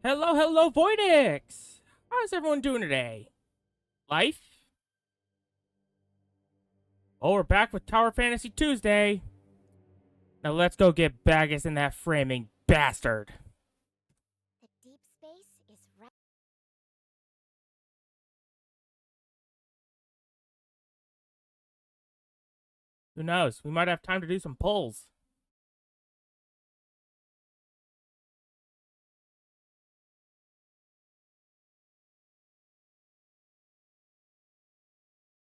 Hello, hello, Voidix! How's everyone doing today? Life? Oh, we're back with Tower Fantasy Tuesday. Now let's go get Bagus and that framing bastard. The deep space is right. Who knows? We might have time to do some pulls.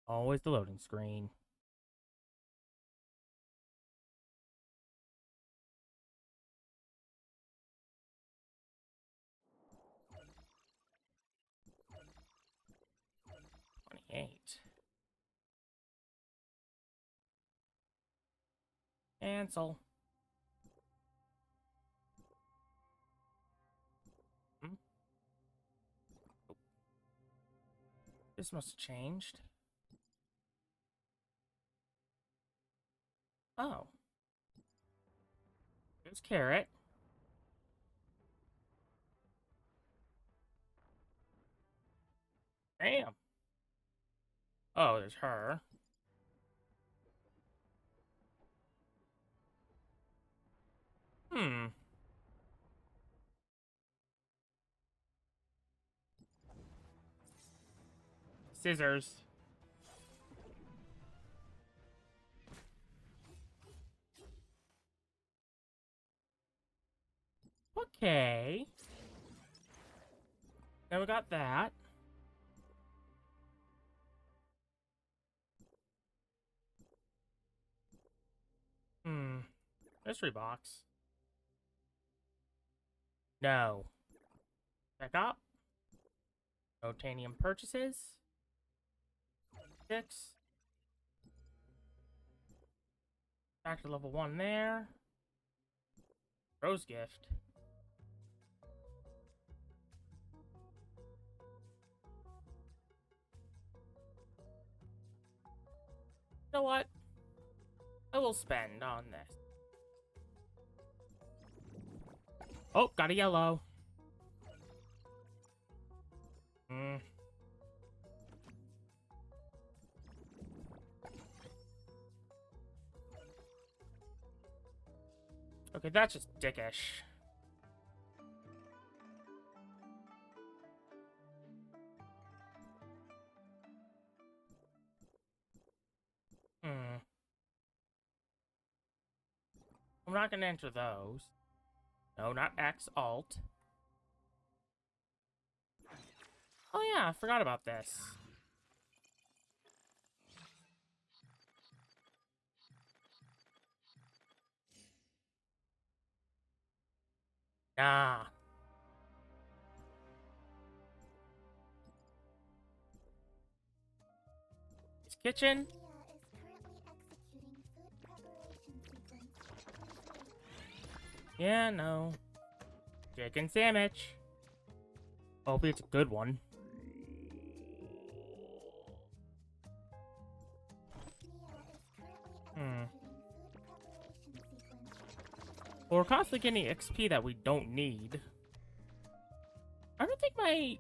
Always the loading screen. $28. Cancel. Hmm? This must have changed. Oh. There's Carrot. Damn. Oh, there's her. Hmm. Scissors. Okay. Now we got that. Hmm. Mystery box. No. Back up. Titanium purchases. 6. Back to level 1 there. Rose gift. You know what? I will spend on this. Oh, got a yellow. Hmm. Okay, that's just dickish. Hmm. I'm not gonna enter those. No, not X, Alt. Oh yeah, I forgot about this. Nah. It's kitchen? Mia is currently executing food preparation sequence. Yeah, no. Chicken sandwich. Hopefully it's a good one. Mia is currently Hmm. executing food preparation sequence. Well, we're constantly getting XP that we don't need. I don't think my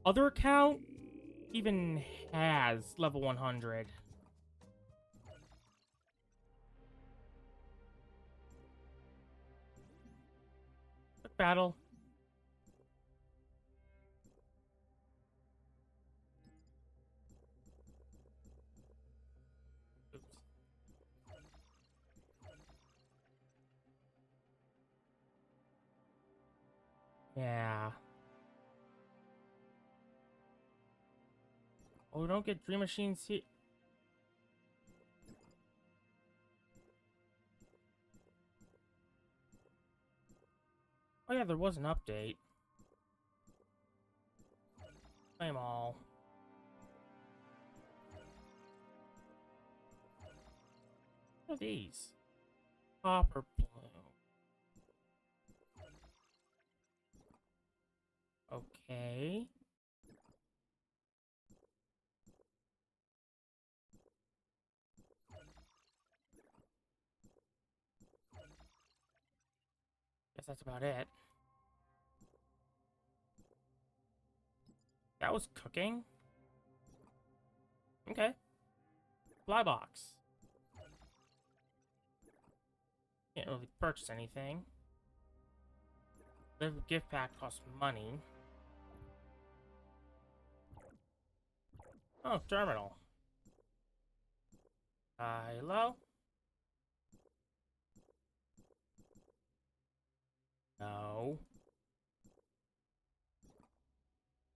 other account even has level 100. Quick battle. Oops. Yeah. Oh, we don't get Dream Machines here. Oh yeah, there was an update. Claim all. What are these? Copper blue. Okay. Guess that's about it. That was cooking? Okay. Fly box. Can't really purchase anything. The gift pack costs money. Oh, terminal. Hello? No.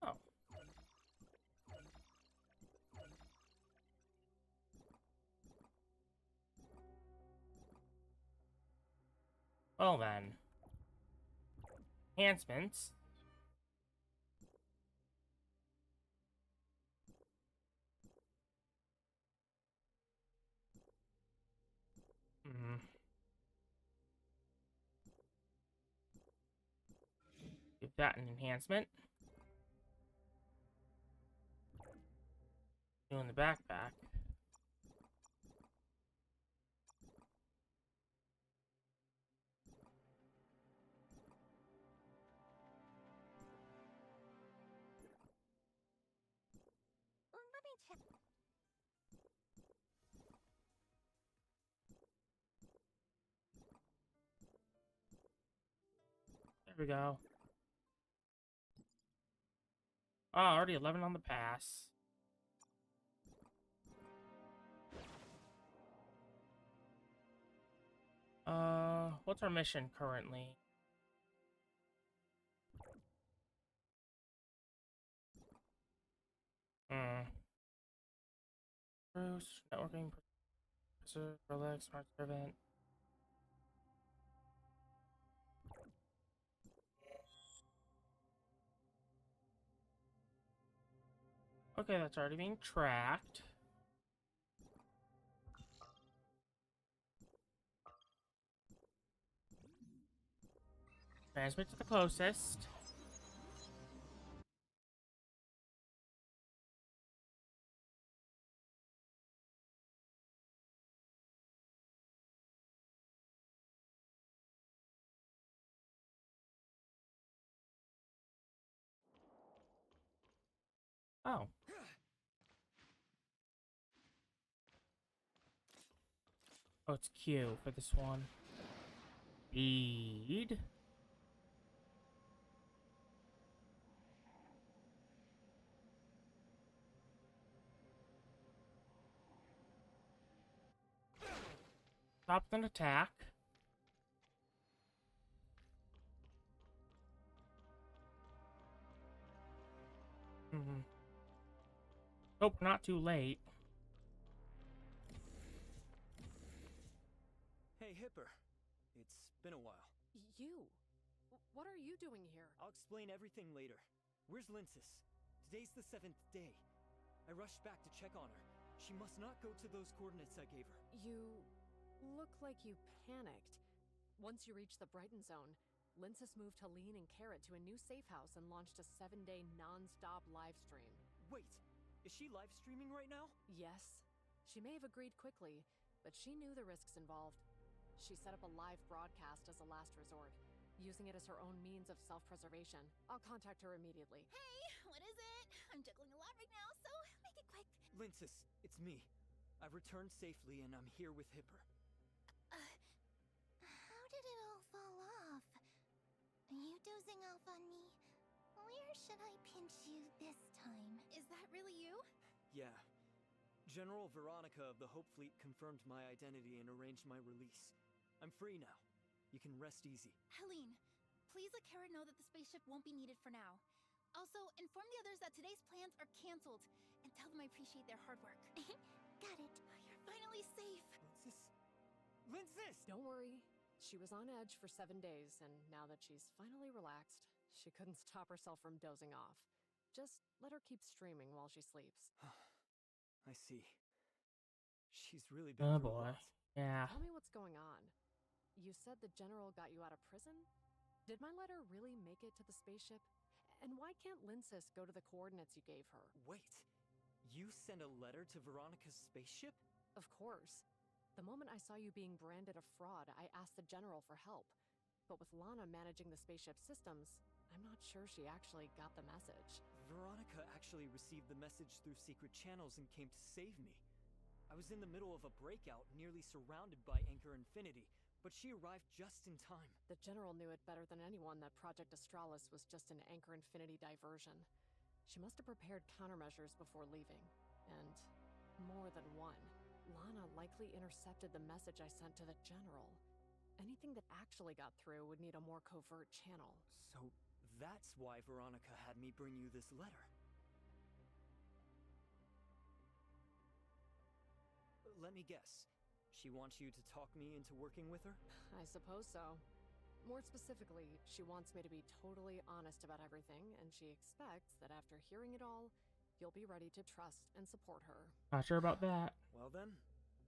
Oh. Well then. Enhancements. Hmm. Give that an enhancement. Doing the backpack. Let me check. There we go. Oh, already 11 on the pass. What's our mission currently? Bruce, networking, professor, relax, smart servant. Okay, that's already being tracked. Transmit to the closest. Oh. Oh, it's Q for this one. Speed. Stop an attack. Mm-hmm. Hope we're not too late. Hey, Hipper. It's been a while. You? What are you doing here? I'll explain everything later. Where's Linsis? Today's the 7th day. I rushed back to check on her. She must not go to those coordinates I gave her. You look like you panicked. Once you reached the Brighton Zone, Linsis moved Helene and Carrot to a new safe house and launched a 7-day non-stop live stream. Wait, is she live streaming right now? Yes, she may have agreed quickly, but she knew the risks involved. She set up a live broadcast as a last resort, using it as her own means of self-preservation. I'll contact her immediately. Hey, what is it? I'm juggling a lot right now, so make it quick. Linsis, it's me. I've returned safely and I'm here with Hipper. How did it all fall off? Are you dozing off on me? Where should I pinch you this time? Is that really you? Yeah. General Veronica of the Hope Fleet confirmed my identity and arranged my release. I'm free now. You can rest easy. Helene, please let Carrot know that the spaceship won't be needed for now. Also, inform the others that today's plans are canceled, and tell them I appreciate their hard work. Got it. You're finally safe. Linsis! Don't worry. She was on edge for 7 days, and now that she's finally relaxed, she couldn't stop herself from dozing off. Just let her keep streaming while she sleeps. I see. She's really been Oh through a boy. lot. Yeah. Tell me what's going on. You said the general got you out of prison? Did my letter really make it to the spaceship? And why can't Linsis go to the coordinates you gave her? Wait, you sent a letter to Veronica's spaceship? Of course. The moment I saw you being branded a fraud, I asked the general for help. but with Lana managing the spaceship systems, I'm not sure she actually got the message. Veronica actually received the message through secret channels and came to save me. I was in the middle of a breakout, nearly surrounded by Anchor Infinity, but she arrived just in time. The General knew it better than anyone that Project Astralis was just an Anchor Infinity diversion. She must have prepared countermeasures before leaving, and more than one. Lana likely intercepted the message I sent to the General. Anything that actually got through would need a more covert channel. So that's why Veronica had me bring you this letter. Let me guess. She wants you to talk me into working with her? I suppose so. More specifically, she wants me to be totally honest about everything, and she expects that after hearing it all, you'll be ready to trust and support her. Not sure about that. Well then,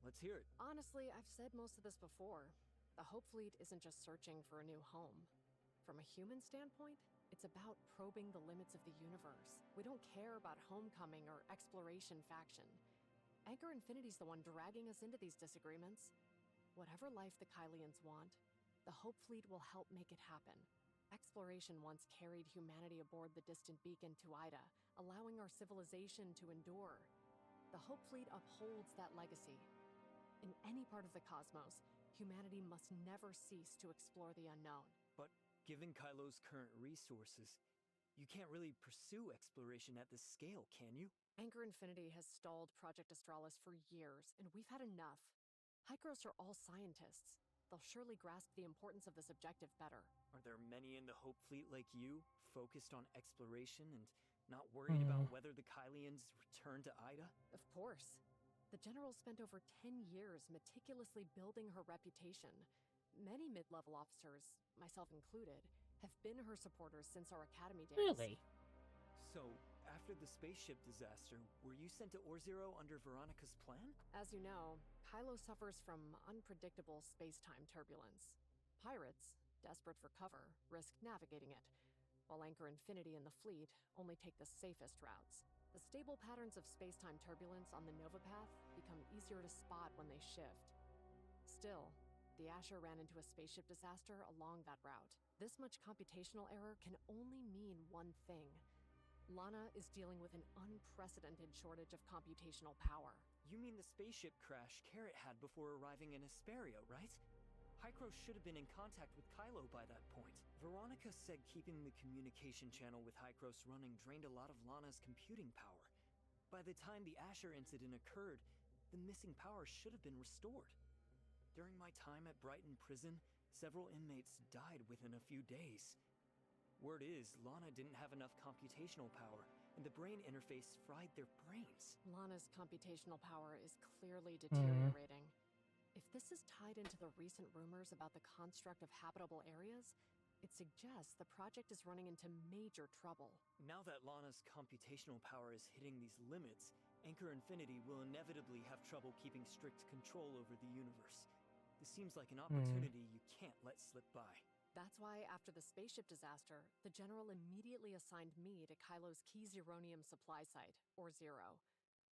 let's hear it. Honestly, I've said most of this before. The Hope Fleet isn't just searching for a new home. From a human standpoint, it's about probing the limits of the universe. We don't care about homecoming or exploration faction. Anchor Infinity's the one dragging us into these disagreements. Whatever life the Kylians want, the Hope Fleet will help make it happen. Exploration once carried humanity aboard the distant beacon to Ida, allowing our civilization to endure. The Hope Fleet upholds that legacy. In any part of the cosmos, humanity must never cease to explore the unknown. But given Kylo's current resources, you can't really pursue exploration at this scale, can you? Anchor Infinity has stalled Project Astralis for years, and we've had enough. Hykros are all scientists. They'll surely grasp the importance of this objective better. Are there many in the Hope Fleet like you, focused on exploration and not worried about whether the Kylians return to Ida? Of course. The General spent over 10 years meticulously building her reputation. Many mid-level officers, myself included, have been her supporters since our academy days. Really? So, after the spaceship disaster, were you sent to Orzero under Veronica's plan? As you know, Kylo suffers from unpredictable space-time turbulence. Pirates, desperate for cover, risk navigating it, while Anchor Infinity and the fleet only take the safest routes. The stable patterns of space-time turbulence on the Nova Path become easier to spot when they shift. Still, the Asher ran into a spaceship disaster along that route. This much computational error can only mean one thing. Lana is dealing with an unprecedented shortage of computational power. You mean the spaceship crash Carrot had before arriving in Hesperia, right? Hykros should have been in contact with Kylo by that point. Veronica said keeping the communication channel with Hykros running drained a lot of Lana's computing power. By the time the Asher incident occurred, the missing power should have been restored. During my time at Brighton Prison, several inmates died within a few days. Word is, Lana didn't have enough computational power, and the brain interface fried their brains. Lana's computational power is clearly deteriorating. If this is tied into the recent rumors about the construct of habitable areas, it suggests the project is running into major trouble. Now that Lana's computational power is hitting these limits, Anchor Infinity will inevitably have trouble keeping strict control over the universe. This seems like an opportunity you can't let slip by. That's why, after the spaceship disaster, the General immediately assigned me to Kylo's key Zeronium supply site, or Zero.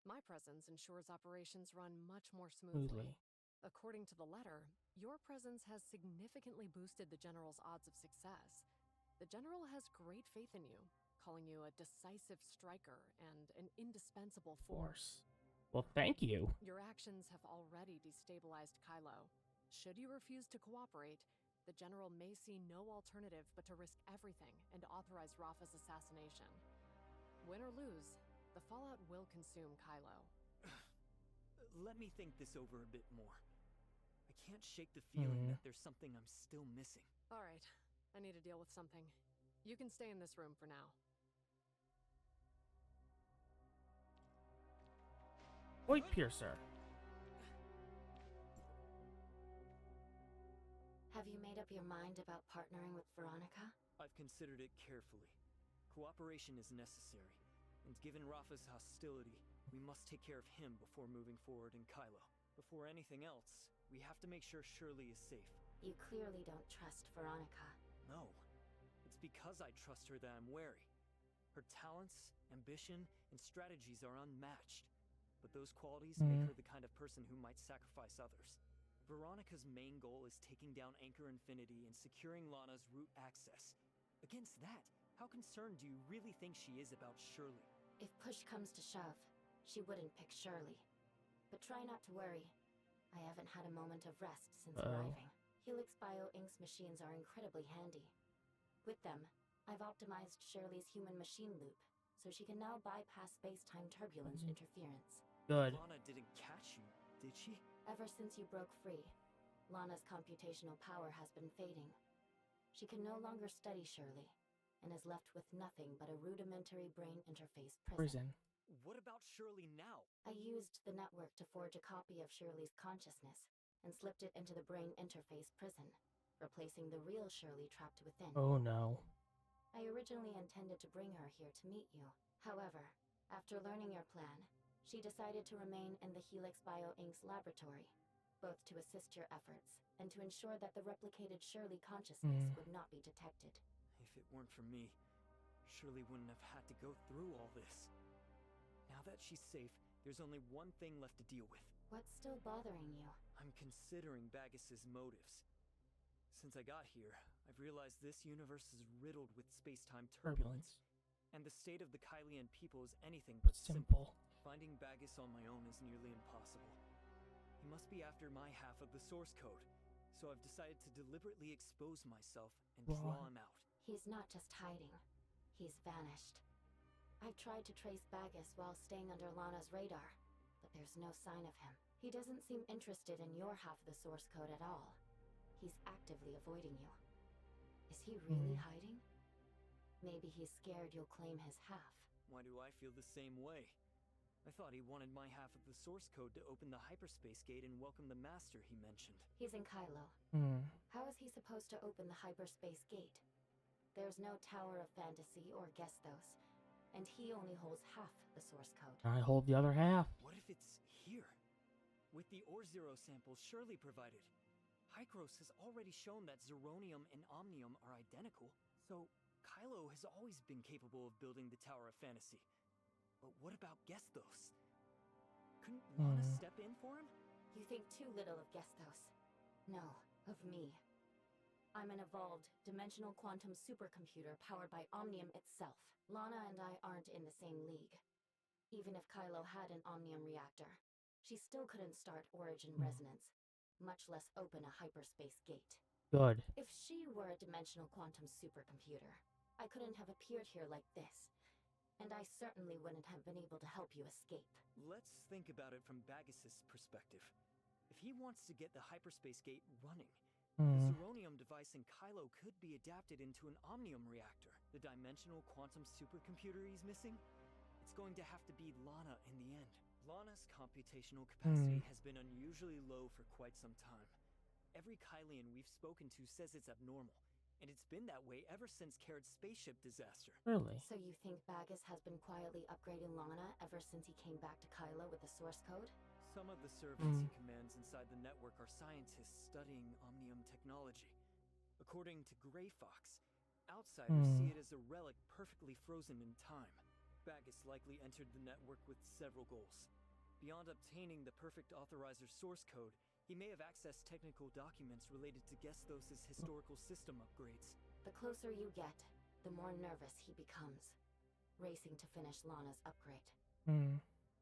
My presence ensures operations run much more smoothly. According to the letter, your presence has significantly boosted the General's odds of success. The General has great faith in you, calling you a decisive striker and an indispensable force. Well, thank you. Your actions have already destabilized Kylo. Should you refuse to cooperate, the General may see no alternative but to risk everything and authorize Rapha's assassination. Win or lose, the fallout will consume Kylo. Let me think this over a bit more. I can't shake the feeling that there's something I'm still missing. All right, I need to deal with something. You can stay in this room for now. Void Piercer. Have you made up your mind about partnering with Veronica? I've considered it carefully. Cooperation is necessary, and given Rapha's hostility, we must take care of him before moving forward in Kylo. Before anything else, we have to make sure Shirley is safe. You clearly don't trust Veronica. No. It's because I trust her that I'm wary. Her talents, ambition, and strategies are unmatched. But those qualities make her the kind of person who might sacrifice others. Veronica's main goal is taking down Anchor Infinity and securing Lana's root access. Against that, how concerned do you really think she is about Shirley? If push comes to shove, she wouldn't pick Shirley. But try not to worry. I haven't had a moment of rest since arriving. Helix Bio Inc.'s machines are incredibly handy. With them, I've optimized Shirley's human-machine loop, so she can now bypass space-time turbulence interference. Good. Lana didn't catch you, did she? Ever since you broke free, Lana's computational power has been fading. She can no longer study Shirley, and is left with nothing but a rudimentary brain interface prison. What about Shirley now? I used the network to forge a copy of Shirley's consciousness, and slipped it into the brain interface prison, replacing the real Shirley trapped within. Oh no. I originally intended to bring her here to meet you. However, after learning your plan, she decided to remain in the Helix Bio Inc.'s laboratory, both to assist your efforts and to ensure that the replicated Shirley consciousness would not be detected. If it weren't for me, Shirley wouldn't have had to go through all this. Now that she's safe, there's only one thing left to deal with. What's still bothering you? I'm considering Baggis's motives. Since I got here, I've realized this universe is riddled with space-time turbulence, and the state of the Kylian people is anything but simple. Finding Baggis on my own is nearly impossible. He must be after my half of the source code, so I've decided to deliberately expose myself and draw him out. He's not just hiding. He's vanished. I've tried to trace Baggis while staying under Lana's radar, but there's no sign of him. He doesn't seem interested in your half of the source code at all. He's actively avoiding you. Is he really hiding? Maybe he's scared you'll claim his half. Why do I feel the same way? I thought he wanted my half of the source code to open the hyperspace gate and welcome the master he mentioned. He's in Kylo. How is he supposed to open the hyperspace gate? There's no Tower of Fantasy or Gestos, and he only holds half the source code. I hold the other half. What if it's here? With the Ore-Zero samples Shirley provided, Hykros has already shown that Zeronium and Omnium are identical, so Kylo has always been capable of building the Tower of Fantasy. But what about Gestos? Couldn't Lana step in for him? You think too little of Gestos. No, of me. I'm an evolved, dimensional quantum supercomputer powered by Omnium itself. Lana and I aren't in the same league. Even if Kylo had an Omnium reactor, she still couldn't start origin resonance, much less open a hyperspace gate. Good. If she were a dimensional quantum supercomputer, I couldn't have appeared here like this, and I certainly wouldn't have been able to help you escape. Let's think about it from Baggis's perspective. If he wants to get the hyperspace gate running, the Zeronium device in Kylo could be adapted into an Omnium reactor. The dimensional quantum supercomputer he's missing? It's going to have to be Lana in the end. Lana's computational capacity has been unusually low for quite some time. Every Kylian we've spoken to says it's abnormal, and it's been that way ever since Carrot's spaceship disaster. Really? So you think Baggis has been quietly upgrading Lana ever since he came back to Kylo with the source code? Some of the servants he commands inside the network are scientists studying Omnium technology. According to Grey Fox, outsiders see it as a relic perfectly frozen in time. Baggis likely entered the network with several goals. Beyond obtaining the perfect authorizer source code, he may have accessed technical documents related to Gestos' historical system upgrades. The closer you get, the more nervous he becomes, racing to finish Lana's upgrade.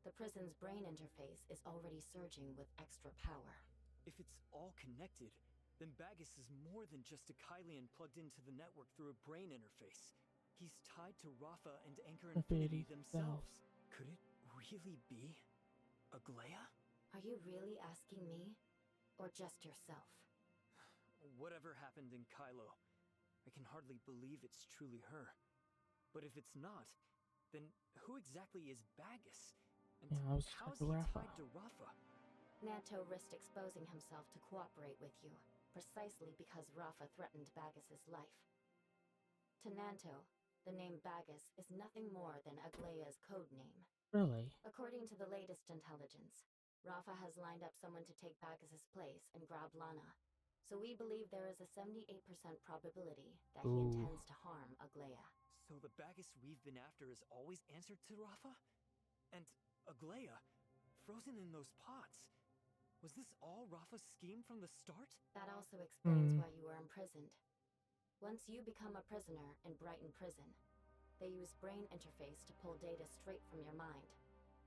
The prison's brain interface is already surging with extra power. If it's all connected, then Baggis is more than just a Kylian plugged into the network through a brain interface. He's tied to Rapha and Anchor Infinity themselves. Could it really be Aglaia? Are you really asking me? Or just yourself? Whatever happened in Kylo, I can hardly believe it's truly her. But if it's not, then who exactly is Baggis? And how is he tied to Rapha? Nanto risked exposing himself to cooperate with you, precisely because Rapha threatened Baggis's life. To Nanto, the name Baggis is nothing more than Aglaia's code name. Really? According to the latest intelligence, Rapha has lined up someone to take Baggis's place and grab Lana, so we believe there is a 78% probability that he intends to harm Aglaia. So the Baggis we've been after has always answered to Rapha? And Aglaia, frozen in those pots. Was this all Rapha's scheme from the start? That also explains Hmm. why you were imprisoned. Once you become a prisoner in Brighton Prison, they use brain interface to pull data straight from your mind.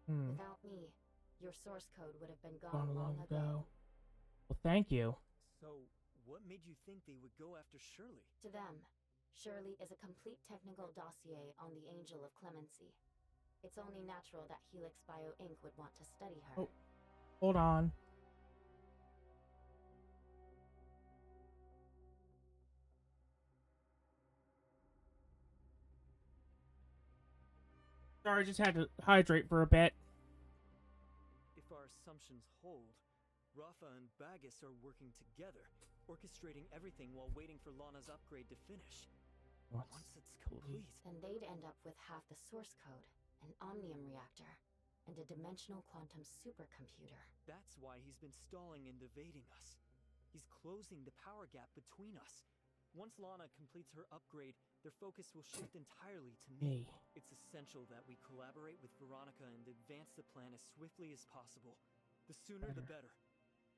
Without me, your source code would have been Gone gone long ago. Well, thank you. So, what made you think they would go after Shirley? To them, Shirley is a complete technical dossier on the Angel of Clemency. It's only natural that Helix Bio Inc. would want to study her. Oh, hold on. Sorry, just had to hydrate for a bit. If our assumptions hold, Rapha and Bagus are working together, orchestrating everything while waiting for Lana's upgrade to finish. Once it's complete, Then they'd end up with half the source code, an omnium reactor, and a dimensional quantum supercomputer. that's why he's been stalling and evading us. He's closing the power gap between us. Once Lana completes her upgrade, their focus will shift entirely to me. It's essential that we collaborate with Veronica and advance the plan as swiftly as possible. The sooner the better.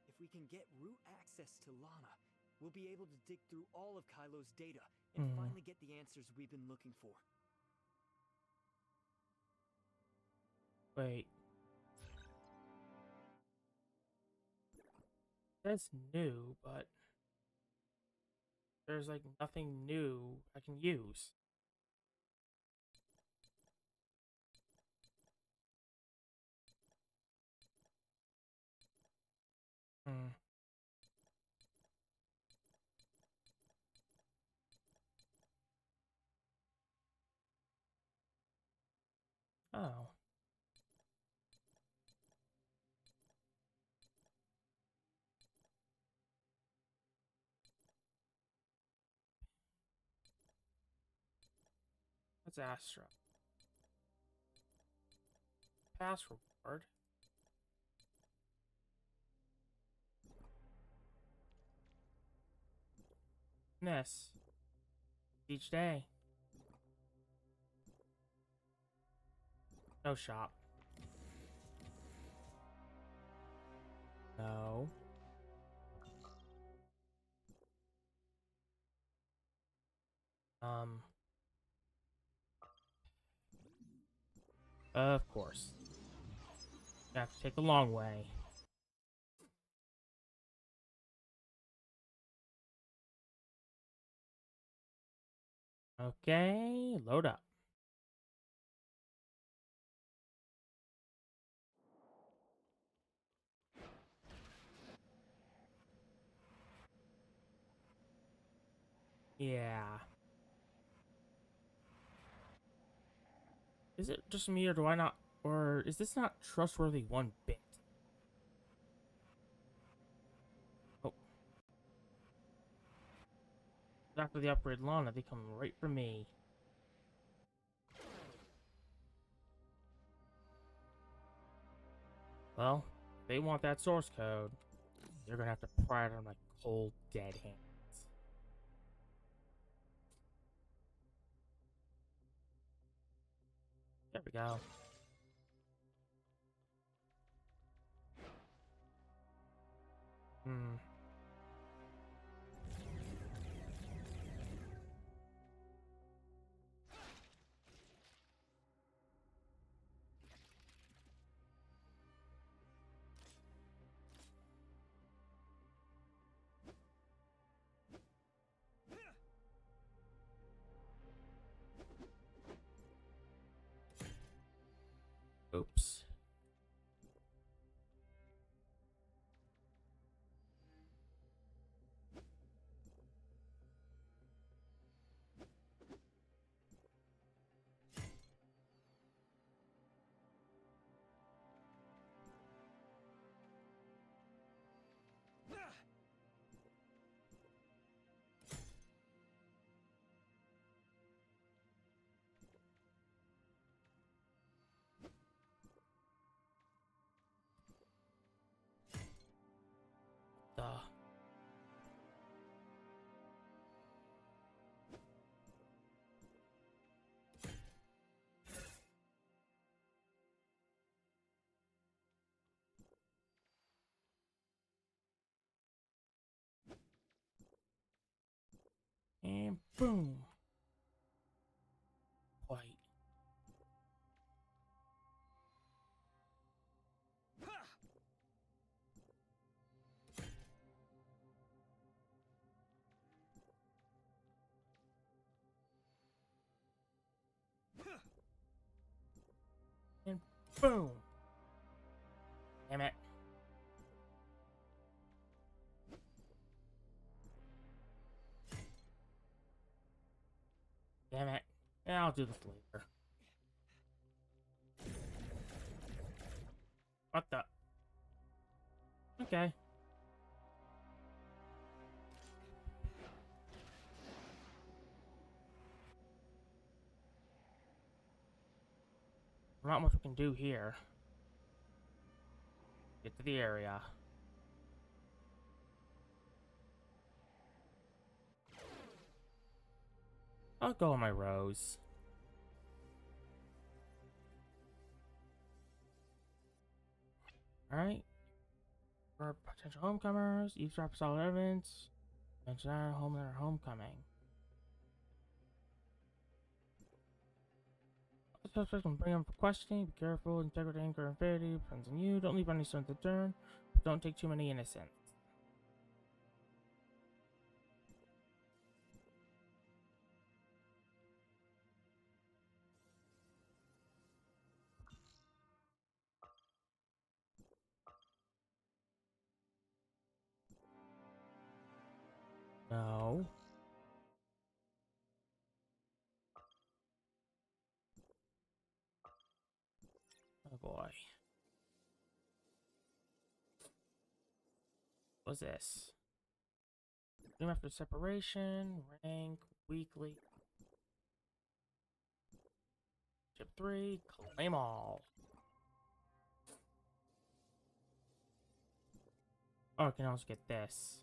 If we can get root access to Lana, we'll be able to dig through all of Kylo's data and finally get the answers we've been looking for. Wait. That's new, but there's like nothing new I can use. Oh. That's Astra. Pass reward. This. Each day. No shop. No. Of course. You have to take the long way. Okay, load up. Yeah. Is it just me or do I not, or is this not trustworthy one bit? Oh. After the upgrade Lana, they come right for me. Well, if they want that source code, they're gonna have to pry it on my cold, dead hands. There we go. Oops. And boom. White. And boom. Damn it. Damn it. Yeah, I'll do this later. What the? Okay. Not much we can do here. Get to the area. I'll go on my rose. Alright. For potential homecomers, eavesdrop solid evidence. Mention our home and our homecoming. Suspect can bring him for questioning. Be careful. Integrity, anger, and fairity depends on you. Don't leave any stone unturned. But don't take too many innocents. No. Oh boy. What's this? Dream after separation. Rank. Weekly. Chip 3. Claim all. Oh, I can also get this.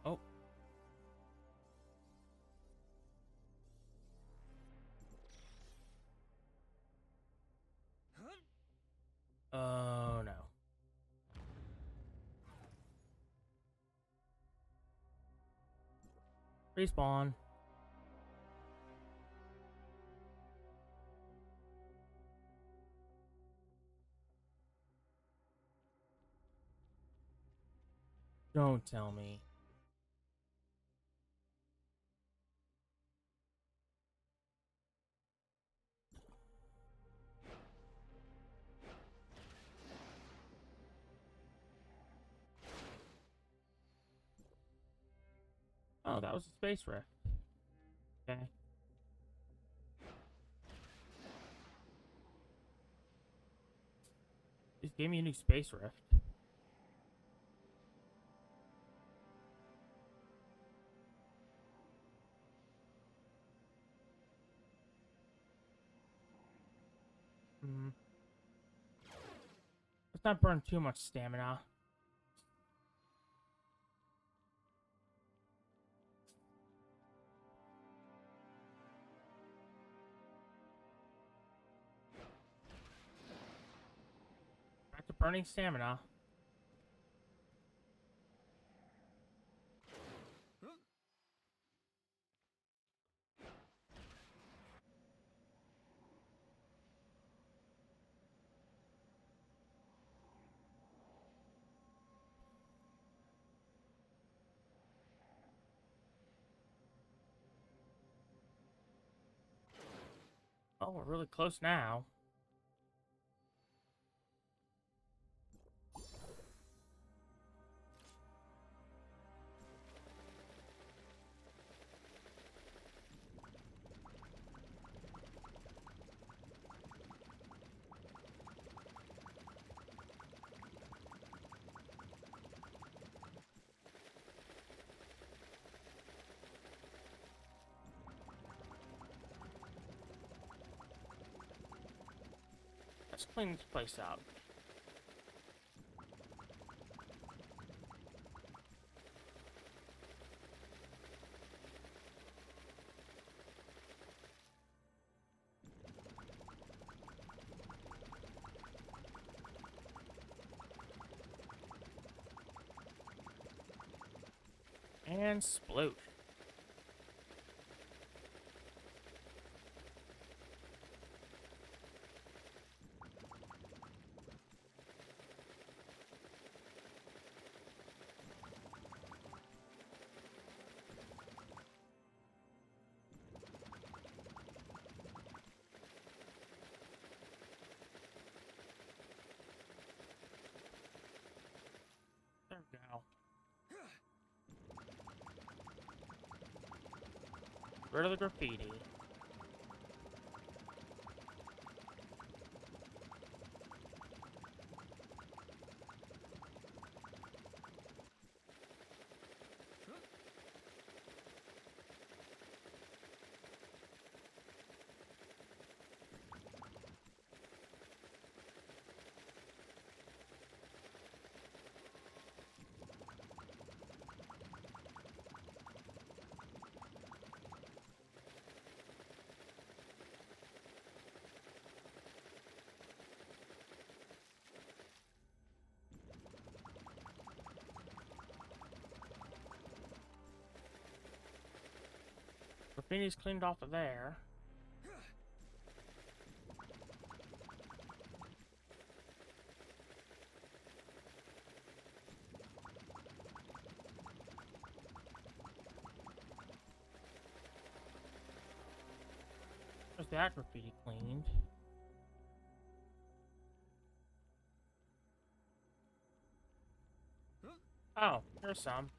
Oh. Oh no. Respawn. Don't tell me. Oh, that was a space rift. Okay. Just gave me a new space rift. Hmm. Let's not burn too much stamina. Back to burning stamina. Oh, we're really close now. Let's clean this place up. And sploosh. There we go. Rid of the graffiti. Graffiti's cleaned off of there. There's that graffiti cleaned. Oh, there's some.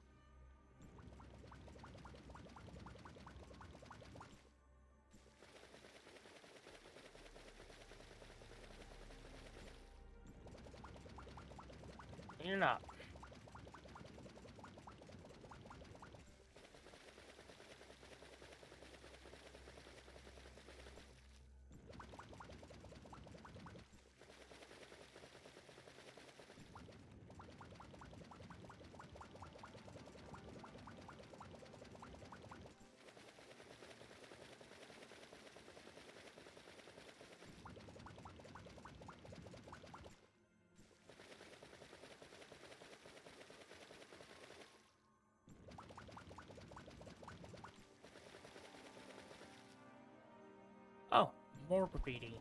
Clean it up. Oh, more graffiti.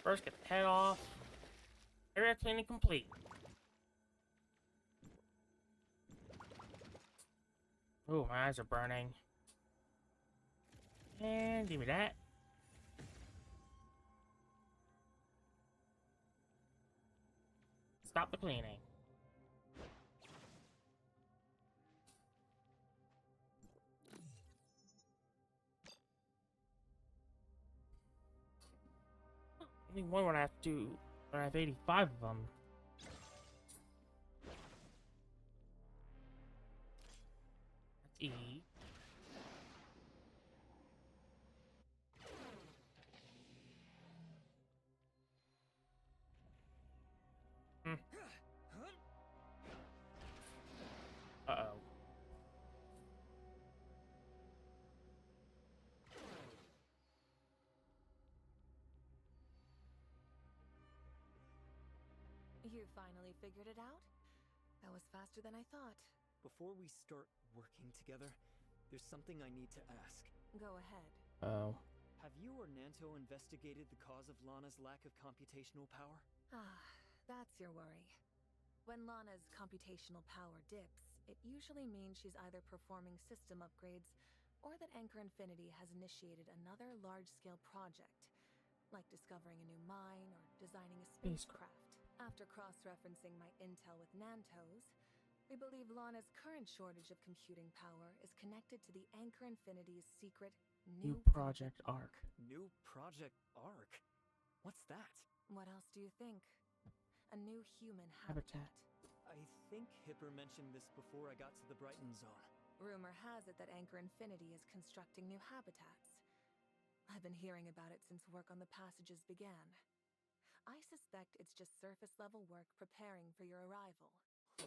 First, get the head off. Area cleaning complete. Ooh, my eyes are burning. And give me that. Stop the cleaning. Only one when I have to. When I have 85 of them. That's E. Uh-oh. You finally figured it out? That was faster than I thought. Before we start working together, there's something I need to ask. Go ahead. Oh. Have you or Nanto investigated the cause of Lana's lack of computational power? Ah, that's your worry. When Lana's computational power dips, it usually means she's either performing system upgrades or that Anchor Infinity has initiated another large-scale project, like discovering a new mine or designing a spacecraft. After cross-referencing my intel with Nanto's, we believe Lana's current shortage of computing power is connected to the Anchor Infinity's secret New Project Arc. New Project Arc? What's that? What else do you think? A new human habitat. I think Hipper mentioned this before I got to the Brighton Zone. Rumor has it that Anchor Infinity is constructing new habitats. I've been hearing about it since work on the passages began. I suspect it's just surface-level work preparing for your arrival.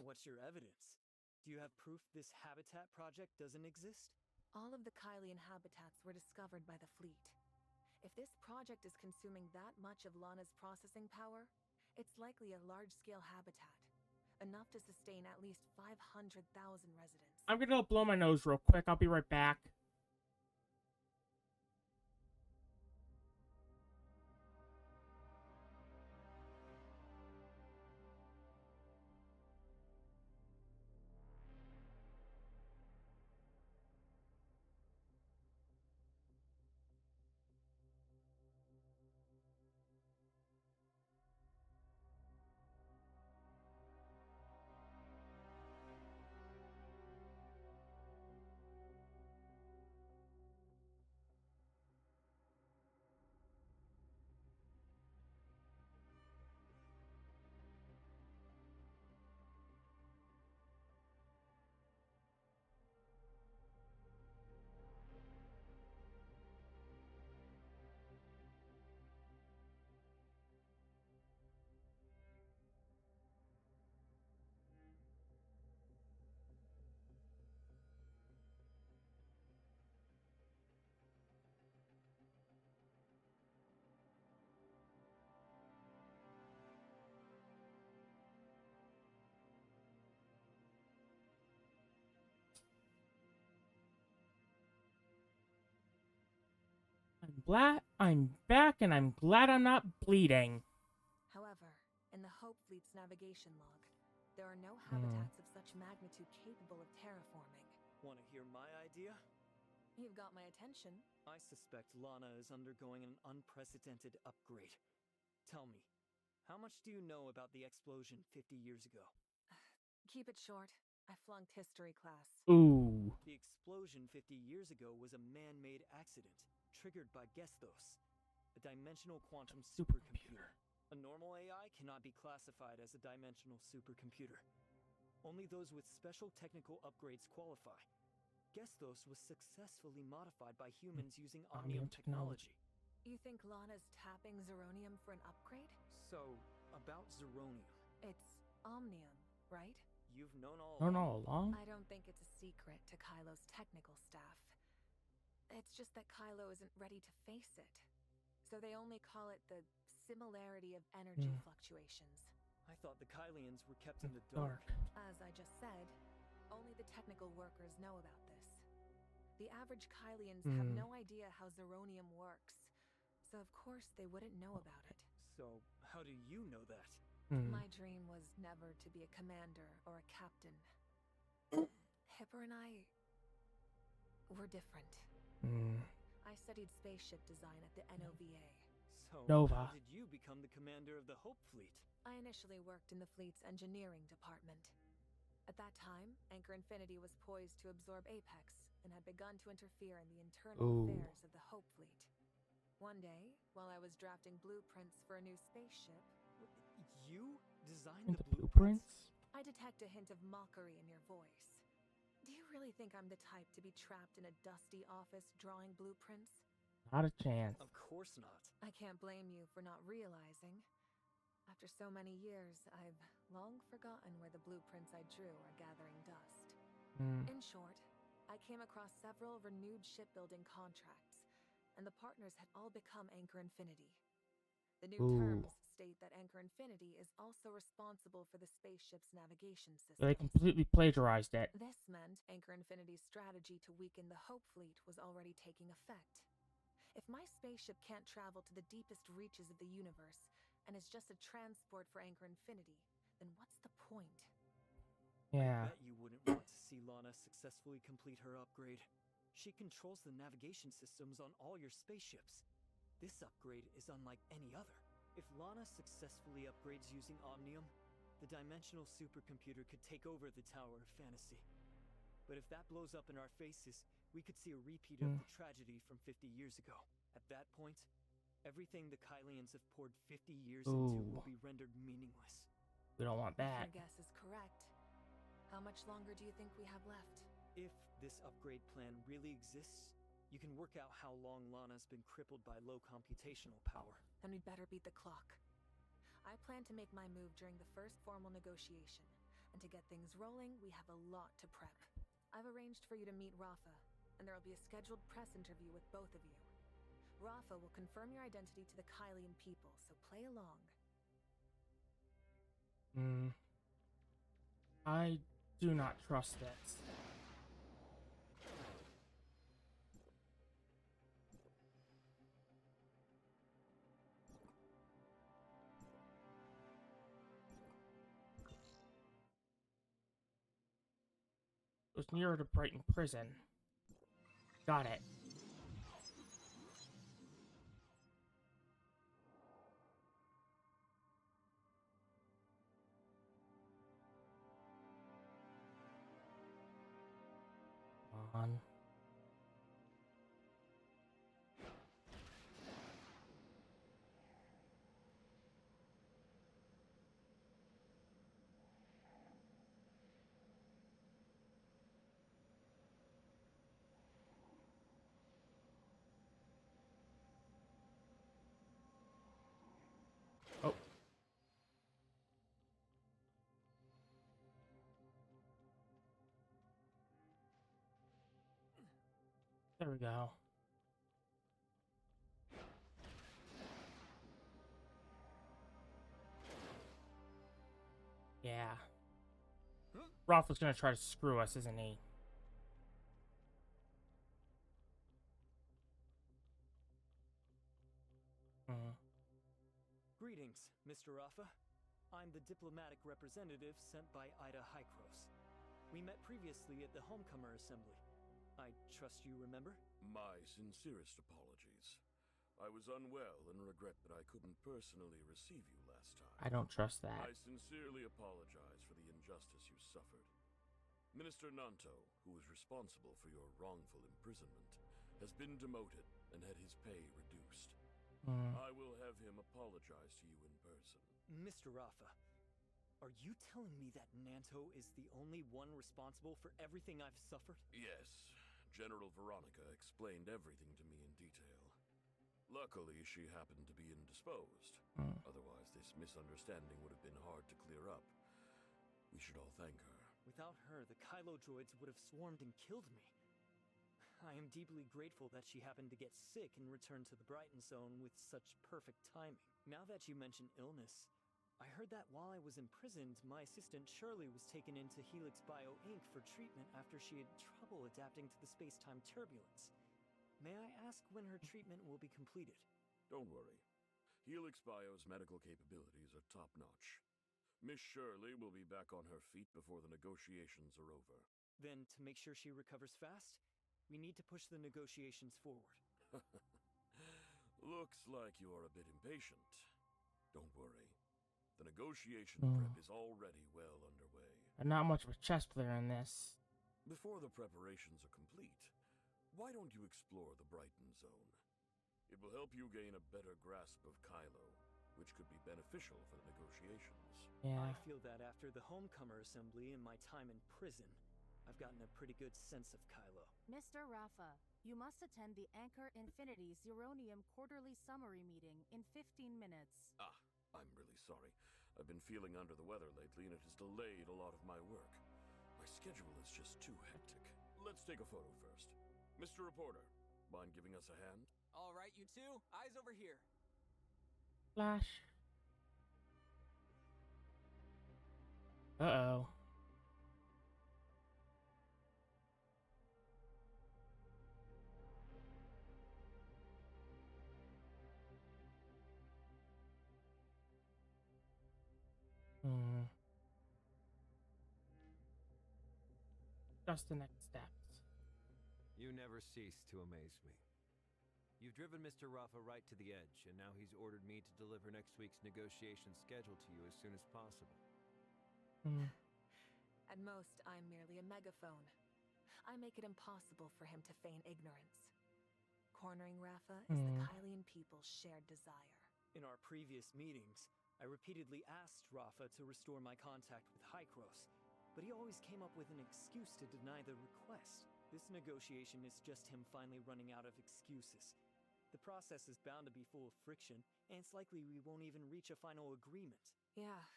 What's your evidence? Do you have proof this habitat project doesn't exist? All of the Kylian habitats were discovered by the fleet. If this project is consuming that much of Lana's processing power, It's likely a large-scale habitat, enough to sustain at least 500,000 residents. I'm gonna blow my nose real quick. I'll be right back. I'm back, and I'm glad I'm not bleeding. However, in the Hope Fleet's navigation log, there are no habitats of such magnitude capable of terraforming. Want to hear my idea? You've got my attention. I suspect Lana is undergoing an unprecedented upgrade. Tell me, how much do you know about the explosion 50 years ago? Keep it short. I flunked history class. Ooh. The explosion 50 years ago was a man-made accident, triggered by Gestos, a dimensional quantum supercomputer. A normal AI cannot be classified as a dimensional supercomputer. Only those with special technical upgrades qualify. Gestos was successfully modified by humans using Omnium technology. You think Lana's tapping Zeronium for an upgrade? So, about Zeronium. It's Omnium, right? You've known all Along? I don't think it's a secret to Kylo's technical staff. It's just that Kylo isn't ready to face it. So they only call it the similarity of energy fluctuations. I thought the Kylians were kept in the dark. As I just said, only the technical workers know about this. The average Kylians have no idea how Zeronium works, so of course they wouldn't know about it. So, how do you know that? My dream was never to be a commander or a captain. Hipper and I were different. I studied spaceship design at the NOVA. So, Nova. how did you become the commander of the Hope Fleet? I initially worked in the fleet's engineering department. At that time, Anchor Infinity was poised to absorb Apex and had begun to interfere in the internal affairs of the Hope Fleet. One day, while I was drafting blueprints for a new spaceship, You designed the blueprints? I detect a hint of mockery in your voice. Do you really think I'm the type to be trapped in a dusty office drawing blueprints? Not a chance. Of course not. I can't blame you for not realizing. After so many years, I've long forgotten where the blueprints I drew are gathering dust. In short, I came across several renewed shipbuilding contracts, and the partners had all become Anchor Infinity. The new terms state that Anchor Infinity is also responsible for the spaceship's navigation system. They completely plagiarized it. This meant Anchor Infinity's strategy to weaken the Hope Fleet was already taking effect. If my spaceship can't travel to the deepest reaches of the universe, and is just a transport for Anchor Infinity, then what's the point? Yeah. I bet you wouldn't want to see Lana successfully complete her upgrade. She controls the navigation systems on all your spaceships. This upgrade is unlike any other. If Lana successfully upgrades using Omnium, the dimensional supercomputer could take over the Tower of Fantasy. But if that blows up in our faces, we could see a repeat of the tragedy from 50 years ago. At that point, everything the Kylians have poured 50 years into will be rendered meaningless. We don't want that. Your guess is correct. How much longer do you think we have left? If this upgrade plan really exists, you can work out how long Lana's been crippled by low computational power. Then we'd better beat the clock. I plan to make my move during the first formal negotiation, and to get things rolling, we have a lot to prep. I've arranged for you to meet Rapha, and there will be a scheduled press interview with both of you. Rapha will confirm your identity to the Kylian people, so play along. I do not trust this. It was nearer to Brighton Prison. Got it. Come on. Oh. There we go. Yeah. Rapha's gonna try to screw us, isn't he? Greetings, Mr. Rapha. I'm the diplomatic representative sent by Ida Hykros. We met previously at the Homecomer Assembly. I trust you remember? My sincerest apologies. I was unwell and regret that I couldn't personally receive you last time. I don't trust that. I sincerely apologize for the injustice you suffered. Minister Nanto, who was responsible for your wrongful imprisonment, has been demoted and had his pay reduced. I will have him apologize to you in person. Mr. Rapha, are you telling me that Nanto is the only one responsible for everything I've suffered? Yes. General Veronica explained everything to me in detail. Luckily, she happened to be indisposed. Otherwise, this misunderstanding would have been hard to clear up. We should all thank her. Without her, the Kylo droids would have swarmed and killed me. I am deeply grateful that she happened to get sick and returned to the Brighton Zone with such perfect timing. Now that you mention illness, I heard that while I was imprisoned, my assistant Shirley was taken into Helix Bio Inc. for treatment after she had trouble adapting to the space-time turbulence. May I ask when her treatment will be completed? Don't worry. Helix Bio's medical capabilities are top-notch. Miss Shirley will be back on her feet before the negotiations are over. Then, to make sure she recovers fast, we need to push the negotiations forward. Looks like you are a bit impatient. Don't worry. The negotiation prep is already well underway. Not much of a chess player in this. Before the preparations are complete, why don't you explore the Brighton Zone? It will help you gain a better grasp of Kylo, which could be beneficial for the negotiations. Yeah. I feel that after the Homecomer Assembly and my time in prison, I've gotten a pretty good sense of Kylo. Mr. Rapha, you must attend the Anchor Infinity Zeronium quarterly summary meeting in 15 minutes. I'm really sorry. I've been feeling under the weather lately, and it has delayed a lot of my work. My schedule is just too hectic. Let's take a photo first. Mr. Reporter, mind giving us a hand? All right, you two, eyes over here. Flash. Uh-oh. Just the next steps. You never cease to amaze me. You've driven Mr. Rapha right to the edge, and now he's ordered me to deliver next week's negotiation schedule to you as soon as possible. At most, I'm merely a megaphone. I make it impossible for him to feign ignorance. Cornering Rapha is the Kylian people's shared desire. In our previous meetings, I repeatedly asked Rapha to restore my contact with Hykros, but he always came up with an excuse to deny the request. This negotiation is just him finally running out of excuses. The process is bound to be full of friction, and it's likely we won't even reach a final agreement. Yeah,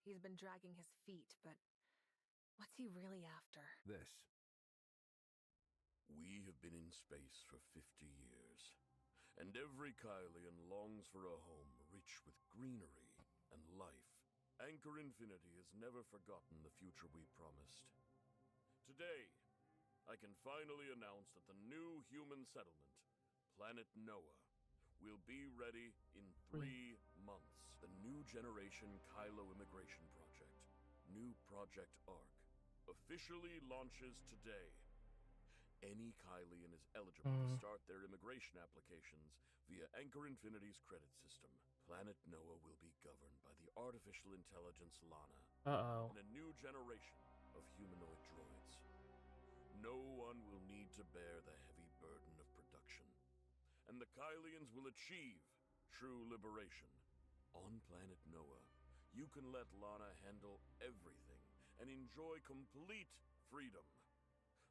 he's been dragging his feet, but what's he really after? This. We have been in space for 50 years, and every Kylian longs for a home rich with greenery and life Anchor Infinity has never forgotten the future we promised. Today, I can finally announce that the new human settlement, Planet Noah, will be ready in 3 months. The new generation Kylo immigration project, New Project ARC, officially launches today. Any Kylian is eligible to start their immigration applications via Anchor Infinity's credit system. Planet Noah will be governed by the artificial intelligence Lana and a new generation of humanoid droids. No one will need to bear the heavy burden of production, and the Kylians will achieve true liberation. On Planet Noah, you can let Lana handle everything and enjoy complete freedom.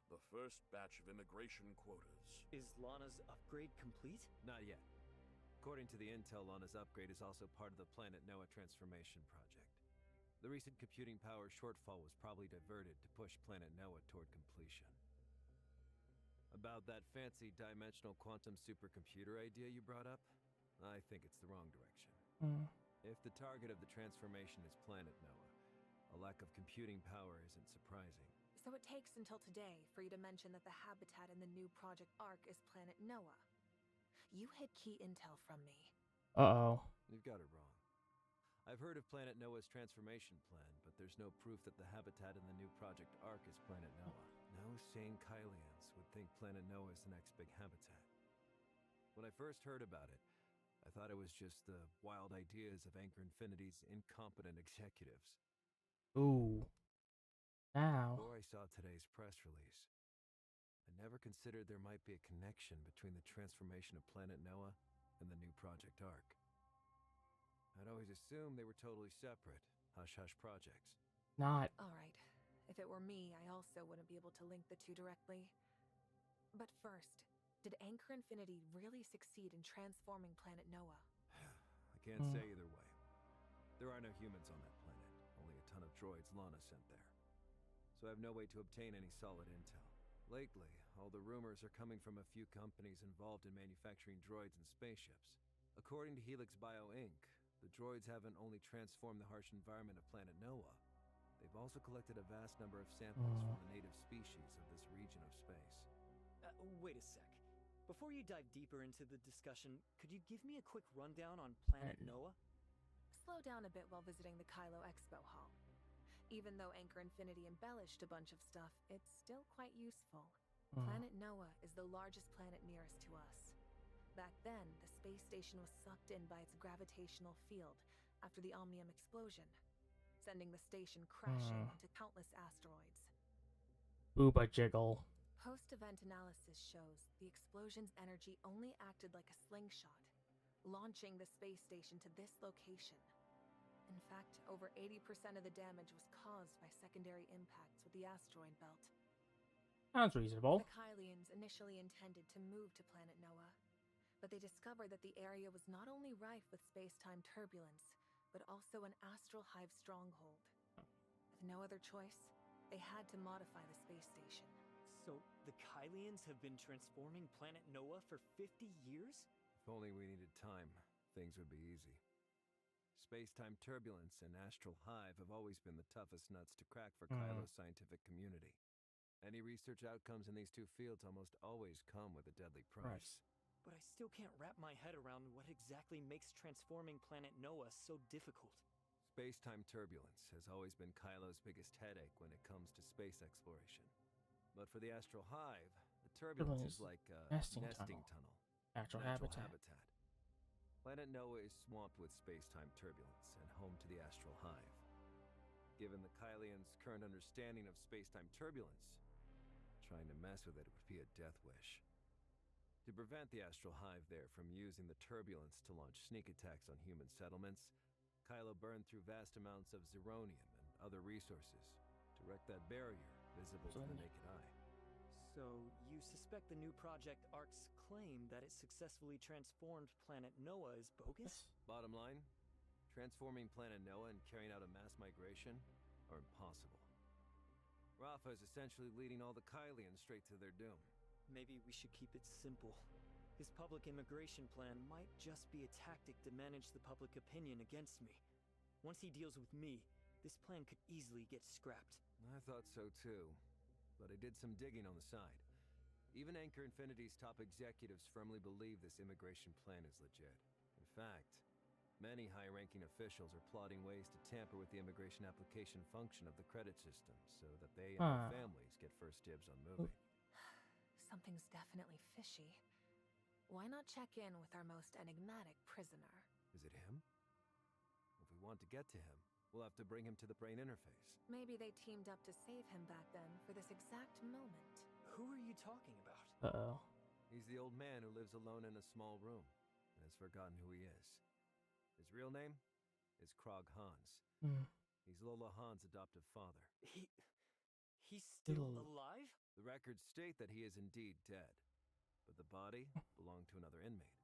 The first batch of immigration quotas. Is Lana's upgrade complete? Not yet. According to the intel, Lana's upgrade is also part of the Planet Noah transformation project. The recent computing power shortfall was probably diverted to push Planet Noah toward completion. About that fancy dimensional quantum supercomputer idea you brought up, I think it's the wrong direction. If the target of the transformation is Planet Noah, a lack of computing power isn't surprising. So it takes until today for you to mention that the habitat in the new Project ARC is Planet Noah. You hid key intel from me. You've got it wrong. I've heard of Planet Noah's transformation plan, but there's no proof that the habitat in the new Project ARC is Planet Noah. No sane Kylians would think Planet Noah is the next big habitat. When I first heard about it, I thought it was just the wild ideas of Anchor Infinity's incompetent executives. Before I saw today's press release, I never considered there might be a connection between the transformation of Planet Noah and the new Project ARC. I'd always assumed they were totally separate, hush-hush projects. Not. Alright, if it were me, I also wouldn't be able to link the two directly. But first, did Anchor Infinity really succeed in transforming Planet Noah? I can't say either way. There are no humans on that planet, only a ton of droids Lana sent there. So I have no way to obtain any solid intel. Lately, all the rumors are coming from a few companies involved in manufacturing droids and spaceships. According to Helix Bio Inc., the droids haven't only transformed the harsh environment of Planet Noah, they've also collected a vast number of samples from the native species of this region of space. Wait a sec. Before you dive deeper into the discussion, could you give me a quick rundown on Planet Noah? Slow down a bit while visiting the Kylo Expo Hall. Even though Anchor Infinity embellished a bunch of stuff, it's still quite useful. Planet Noah is the largest planet nearest to us. Back then, the space station was sucked in by its gravitational field after the Omnium explosion, sending the station crashing into countless asteroids. Booba jiggle. Post-event analysis shows the explosion's energy only acted like a slingshot, launching the space station to this location. In fact, over 80% of the damage was caused by secondary impacts with the asteroid belt. Sounds reasonable. The Kylians initially intended to move to Planet Noah, but they discovered that the area was not only rife with space-time turbulence, but also an astral hive stronghold. With no other choice, they had to modify the space station. So, the Kylians have been transforming Planet Noah for 50 years? If only we needed time, things would be easy. Space-time turbulence and astral hive have always been the toughest nuts to crack for Kylo's scientific community. Any research outcomes in these two fields almost always come with a deadly price. But I still can't wrap my head around what exactly makes transforming Planet Noah so difficult. Space-time turbulence has always been Kylo's biggest headache when it comes to space exploration. But for the astral hive, the turbulence is like a nesting tunnel. Natural habitat. Planet Noah is swamped with space-time turbulence and home to the astral hive. Given the Kylians' current understanding of space-time turbulence, trying to mess with it would be a death wish. To prevent the astral hive there from using the turbulence to launch sneak attacks on human settlements, Kylo burned through vast amounts of zirconium and other resources to wreck that barrier visible to the naked eye. So, you suspect the new Project ARC's claim that it successfully transformed Planet Noah is bogus? Bottom line, transforming Planet Noah and carrying out a mass migration are impossible. Rapha is essentially leading all the Kylians straight to their doom. Maybe we should keep it simple. His public immigration plan might just be a tactic to manage the public opinion against me. Once he deals with me, this plan could easily get scrapped. I thought so too, but I did some digging on the side. Even Anchor Infinity's top executives firmly believe this immigration plan is legit. In fact, many high-ranking officials are plotting ways to tamper with the immigration application function of the credit system so that they and their families get first dibs on moving. Something's definitely fishy. Why not check in with our most enigmatic prisoner? Is it him? If we want to get to him, we'll have to bring him to the brain interface. Maybe they teamed up to save him back then for this exact moment. Who are you talking about? Uh-oh. He's the old man who lives alone in a small room and has forgotten who he is. His real name is Krog Hans. He's Lola Hans' adoptive father. He's still alive? The records state that he is indeed dead, but the body belonged to another inmate.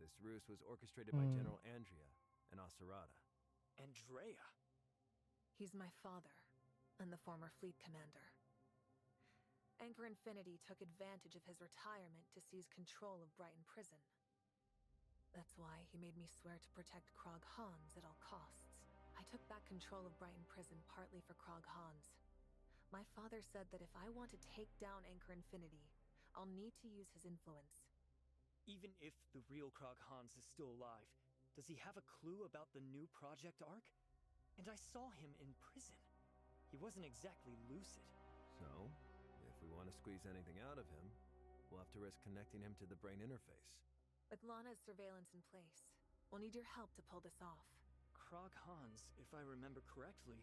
This ruse was orchestrated by General Andrea and Aserata. Andrea? He's my father, and the former fleet commander. Anchor Infinity took advantage of his retirement to seize control of Brighton Prison. That's why he made me swear to protect Krog Hans at all costs. I took back control of Brighton Prison partly for Krog Hans. My father said that if I want to take down Anchor Infinity, I'll need to use his influence. Even if the real Krog Hans is still alive, does he have a clue about the new Project Arc? And I saw him in prison. He wasn't exactly lucid. So, if we want to squeeze anything out of him, we'll have to risk connecting him to the brain interface. With Lana's surveillance in place, we'll need your help to pull this off. Krog Hans, if I remember correctly,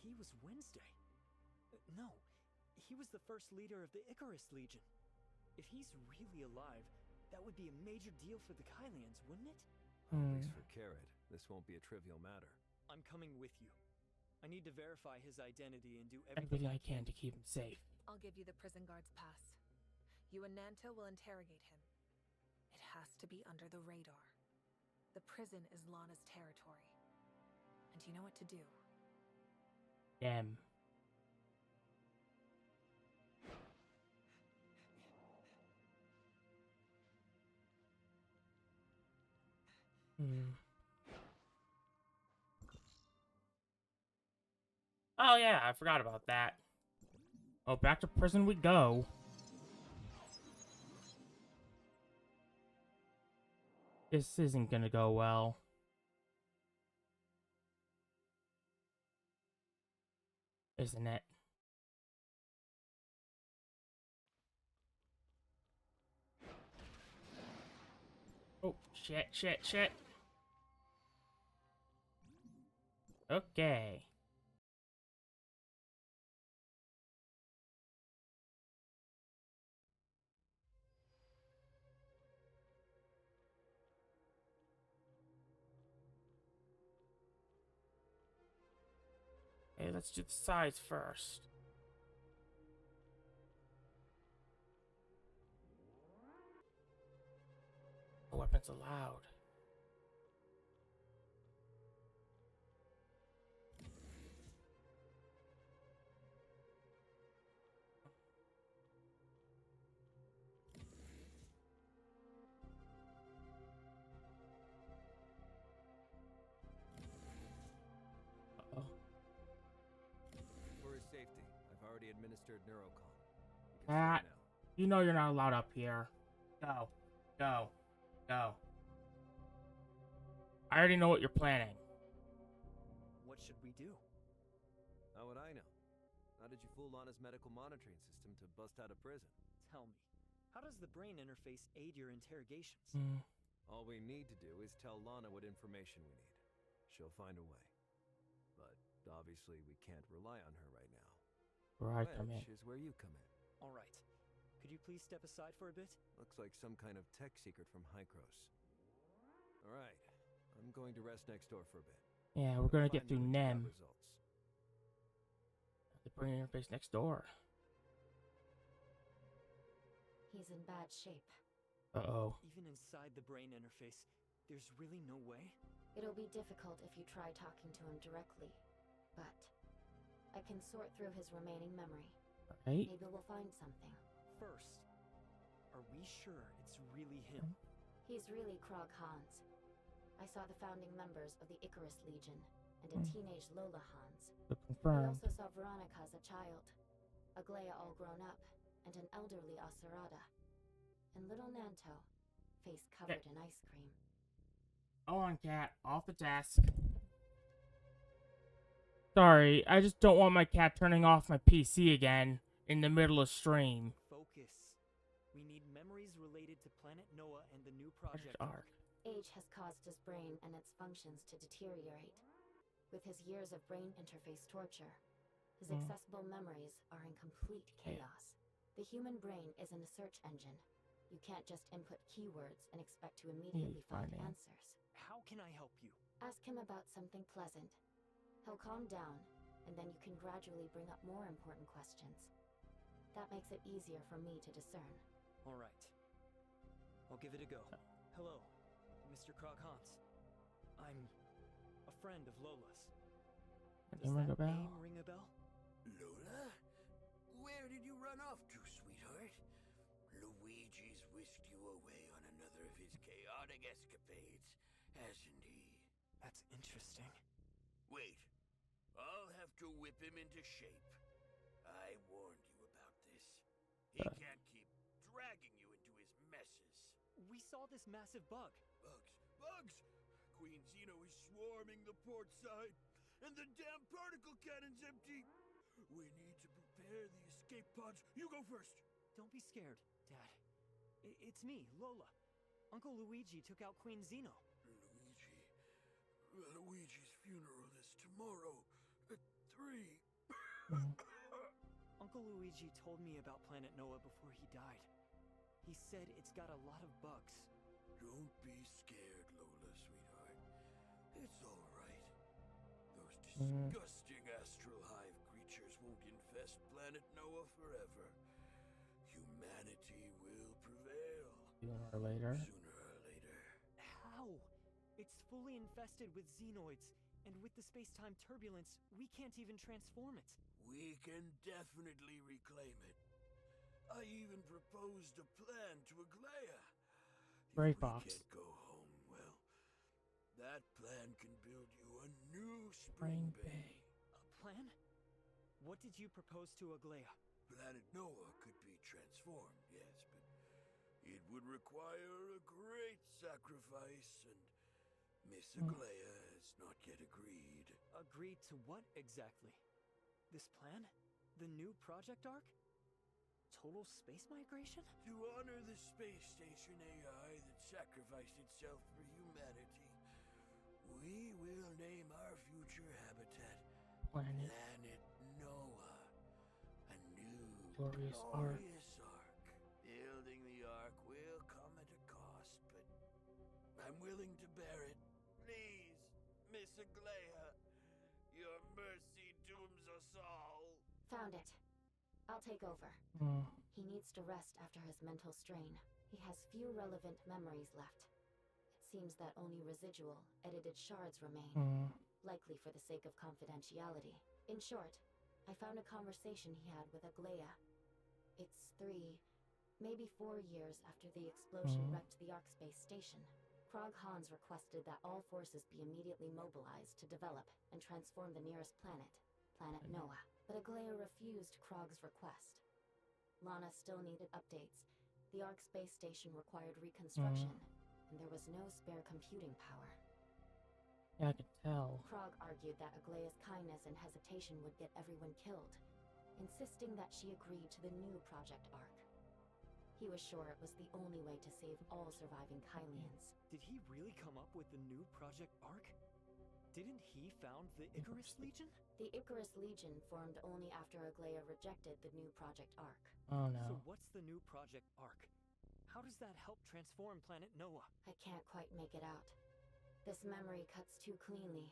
he was Wednesday. No, he was the first leader of the Icarus Legion. If he's really alive, that would be a major deal for the Kylians, wouldn't it? At least for Carrot, this won't be a trivial matter. I'm coming with you. I need to verify his identity and do Everything I can to keep him safe. I'll give you the prison guard's pass. You and Nanto will interrogate him. It has to be under the radar. The prison is Lana's territory. And you know what to do. Damn. Oh yeah, I forgot about that. Oh, back to prison we go. This isn't gonna go well. Isn't it? Oh, shit. Okay. Hey, let's do the sides first. No weapons allowed. For his safety, I've already administered Neurocom. Pat, you know you're not allowed up here. Go. I already know what you're planning. What should we do? How would I know? How did you fool Lana's medical monitoring system to bust out of prison? Tell me, how does the brain interface aid your interrogations? All we need to do is tell Lana what information we need. She'll find a way. But obviously we can't rely on her right now. Right, come in. Which is where you come in. All right. Could you please step aside for a bit? Looks like some kind of tech secret from Hykros. All right. I'm going to rest next door for a bit. Yeah, we're gonna get through NEM. Results. The brain interface next door. He's in bad shape. Uh-oh. Even inside the brain interface, there's really no way? It'll be difficult if you try talking to him directly, but I can sort through his remaining memory. Right. Maybe we'll find something. First, are we sure it's really him? He's really Krog Hans. I saw the founding members of the Icarus Legion and a teenage Lola Hans. So I confirmed. also saw Veronica as a child, Aglaia all grown up, and an elderly Acerata. And little Nanto, face covered in ice cream. Go on, cat. Off the desk. Sorry, I just don't want my cat turning off my PC again in the middle of stream. Focus. We need memories related to Planet Noah and the new project Arc. Age has caused his brain and its functions to deteriorate. With his years of brain interface torture, his accessible memories are in complete chaos. The human brain isn't a search engine. You can't just input keywords and expect to immediately find answers. How can I help you? Ask him about something pleasant. He'll calm down, and then you can gradually bring up more important questions. That makes it easier for me to discern. All right. I'll give it a go. Hello, Mr. Kroghans. I'm a friend of Lola's. Does Ring a that bell? name ring a bell? Lola? Where did you run off to, sweetheart? Luigi's whisked you away on another of his chaotic escapades, hasn't he? That's interesting. Wait. I'll have to whip him into shape. I warned you about this. He can't keep dragging you into his messes. We saw this massive bug. Bugs! Bugs! Queen Zeno is swarming the port side, and the damn particle cannon's empty. We need to prepare the escape pods. You go first. Don't be scared, Dad. It's me, Lola. Uncle Luigi took out Queen Zeno. Luigi's funeral is tomorrow at 3. Uncle Luigi told me about Planet Noah before he died. He said it's got a lot of bugs. Don't be scared, Lola, sweetheart. It's all right. Those disgusting astral hive creatures won't infest Planet Noah forever. Humanity will prevail. Sooner or later. Sooner or later. How? It's fully infested with xenoids, and with the space-time turbulence, we can't even transform it. We can definitely reclaim it. I even proposed a plan to Aglaia. Great If we box. can't go home, well, that plan can build you a new spring bay. A plan? What did you propose to Aglaia? Planet Noah could be transformed, yes, but it would require a great sacrifice, and Miss Aglaia has not yet agreed. Agreed to what exactly? This plan? The new project arc? Total space migration? To honor the space station AI that sacrificed itself for humanity, we will name our future habitat Planet Noah. A new Glorious ark. Ark. Building the ark will come at a cost, but I'm willing to bear it. Please, Miss Aglaia, your mercy dooms us all. Found it. I'll take over. He needs to rest after his mental strain. He has few relevant memories left. It seems that only residual, edited shards remain, likely for the sake of confidentiality. In short, I found a conversation he had with Aglaia. It's 3, maybe 4 years after the explosion wrecked the Ark space station. Kroghans requested that all forces be immediately mobilized to develop and transform the nearest planet, Planet Noah. But Aglaia refused Krog's request. Lana still needed updates. The Ark space station required reconstruction, and there was no spare computing power. Yeah, I could tell. Krog argued that Aglaia's kindness and hesitation would get everyone killed, insisting that she agreed to the new Project Ark. He was sure it was the only way to save all surviving Kylians. Did he really come up with the new Project Ark? Didn't he found the Icarus Legion? The Icarus Legion formed only after Aglaia rejected the new Project Ark. Oh no. So what's the new Project Ark? How does that help transform Planet Noah? I can't quite make it out. This memory cuts too cleanly.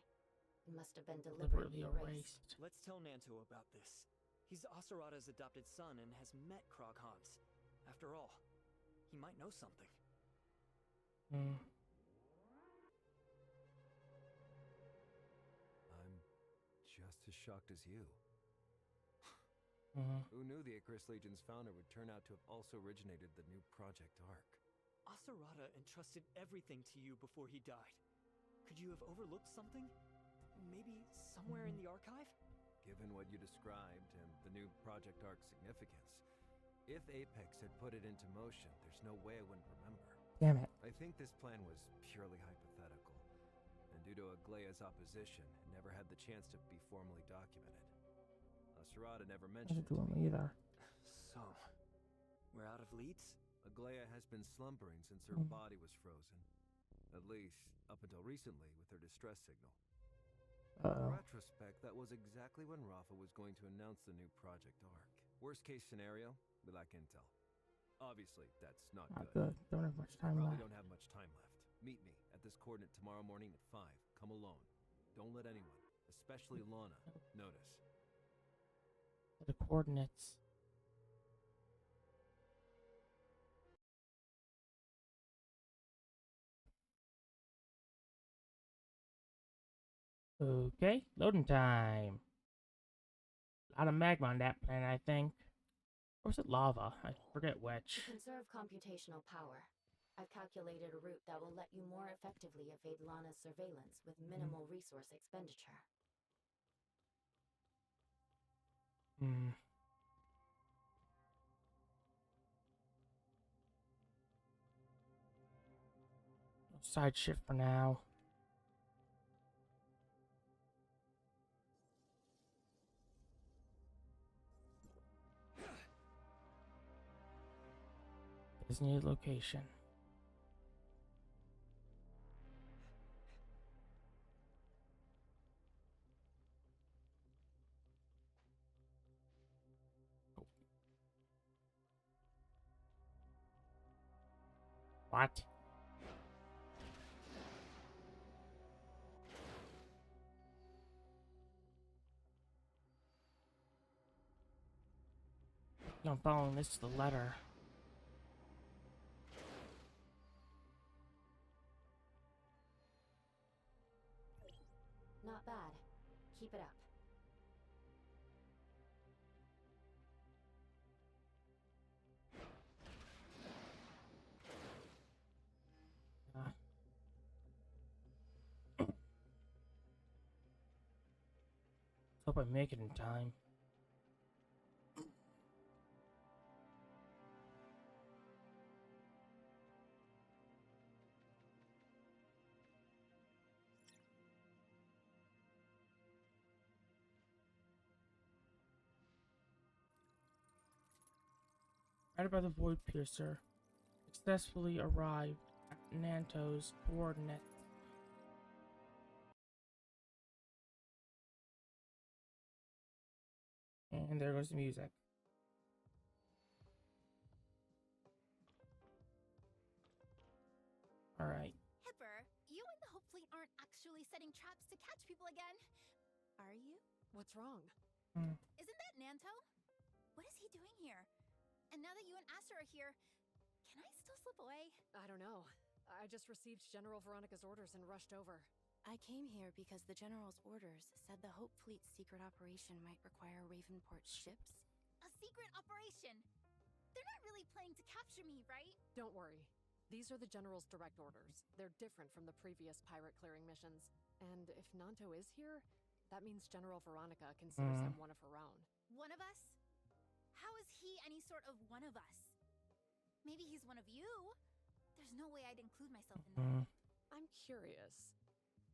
It must have been deliberately erased. Let's tell Nanto about this. He's Acerata's adopted son and has met Kroghans. After all, he might know something. I'm just as shocked as you. Who knew the Icarus Legion's founder would turn out to have also originated the new Project Ark? Acerata entrusted everything to you before he died. Could you have overlooked something? Maybe somewhere in the archive? Given what you described and the new Project Arc's significance, if Apex had put it into motion, there's no way I wouldn't remember. Damn it. I think this plan was purely hypothetical, and due to Aglaya's opposition, it never had the chance to be formally documented. Sarada never mentioned it to me either. So, we're out of leads? Aglaya has been slumbering since her body was frozen. At least, up until recently with her distress signal. In retrospect, that was exactly when Rapha was going to announce the new Project Arc. Worst case scenario, we lack intel. Obviously, that's not good. Don't have much time Probably left. don't have much time left. Meet me at this coordinate tomorrow morning at 5. Come alone. Don't let anyone, especially Lana, notice. The coordinates. Okay, loading time. A lot of magma on that planet, I think. Or was it lava? I forget which. To conserve computational power, I've calculated a route that will let you more effectively evade Lana's surveillance with minimal resource expenditure. Side shift for now. Designated location. What? I'm following this to the letter. Not bad. Keep it up. Hope I make it in time. Guided by the Void Piercer, successfully arrived at Nanto's coordinates. And there goes the music. Alright. Hipper, you and the Hope Fleet aren't actually setting traps to catch people again. Are you? What's wrong? Isn't that Nanto? What is he doing here? And now that you and Aster are here, can I still slip away? I don't know. I just received General Veronica's orders and rushed over. I came here because the General's orders said the Hope Fleet's secret operation might require Ravenport's ships. A secret operation? They're not really planning to capture me, right? Don't worry. These are the General's direct orders. They're different from the previous pirate clearing missions. And if Nanto is here, that means General Veronica considers him one of her own. One of us? How is he any sort of one of us? Maybe he's one of you? There's no way I'd include myself in that. I'm curious.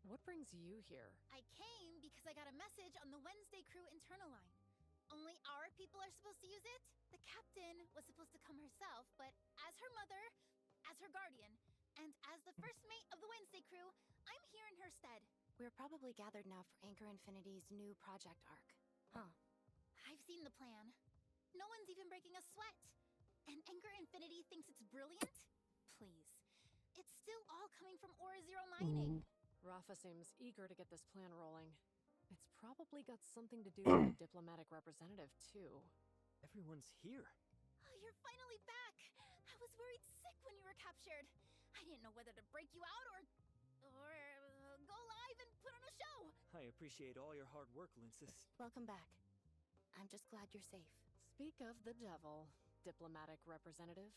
What brings you here? I came because I got a message on the Wednesday crew internal line. Only our people are supposed to use it? The captain was supposed to come herself, but as her mother, as her guardian, and as the first mate of the Wednesday crew, I'm here in her stead. We're probably gathered now for Anchor Infinity's new Project Arc. Huh. I've seen the plan. No one's even breaking a sweat. And Anchor Infinity thinks it's brilliant? Please. It's still all coming from Aura Zero mining. Rapha seems eager to get this plan rolling. It's probably got something to do with the diplomatic representative, too. Everyone's here. Oh, you're finally back. I was worried sick when you were captured. I didn't know whether to break you out or go live and put on a show. I appreciate all your hard work, Linsis. Welcome back. I'm just glad you're safe. Speak of the devil, diplomatic representative.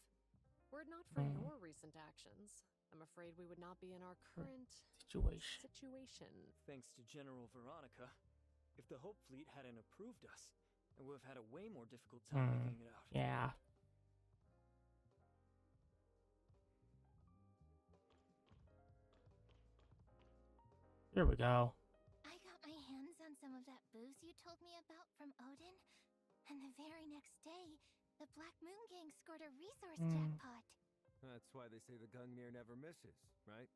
Were it not for your recent actions, I'm afraid we would not be in our current situation. Thanks to General Veronica. If the Hope Fleet hadn't approved us, I would have had a way more difficult time making it out. Yeah. Here we go. I got my hands on some of that booze you told me about from Odin, and the very next day, the Black Moon Gang scored a resource jackpot. That's why they say the Gungnir never misses, right?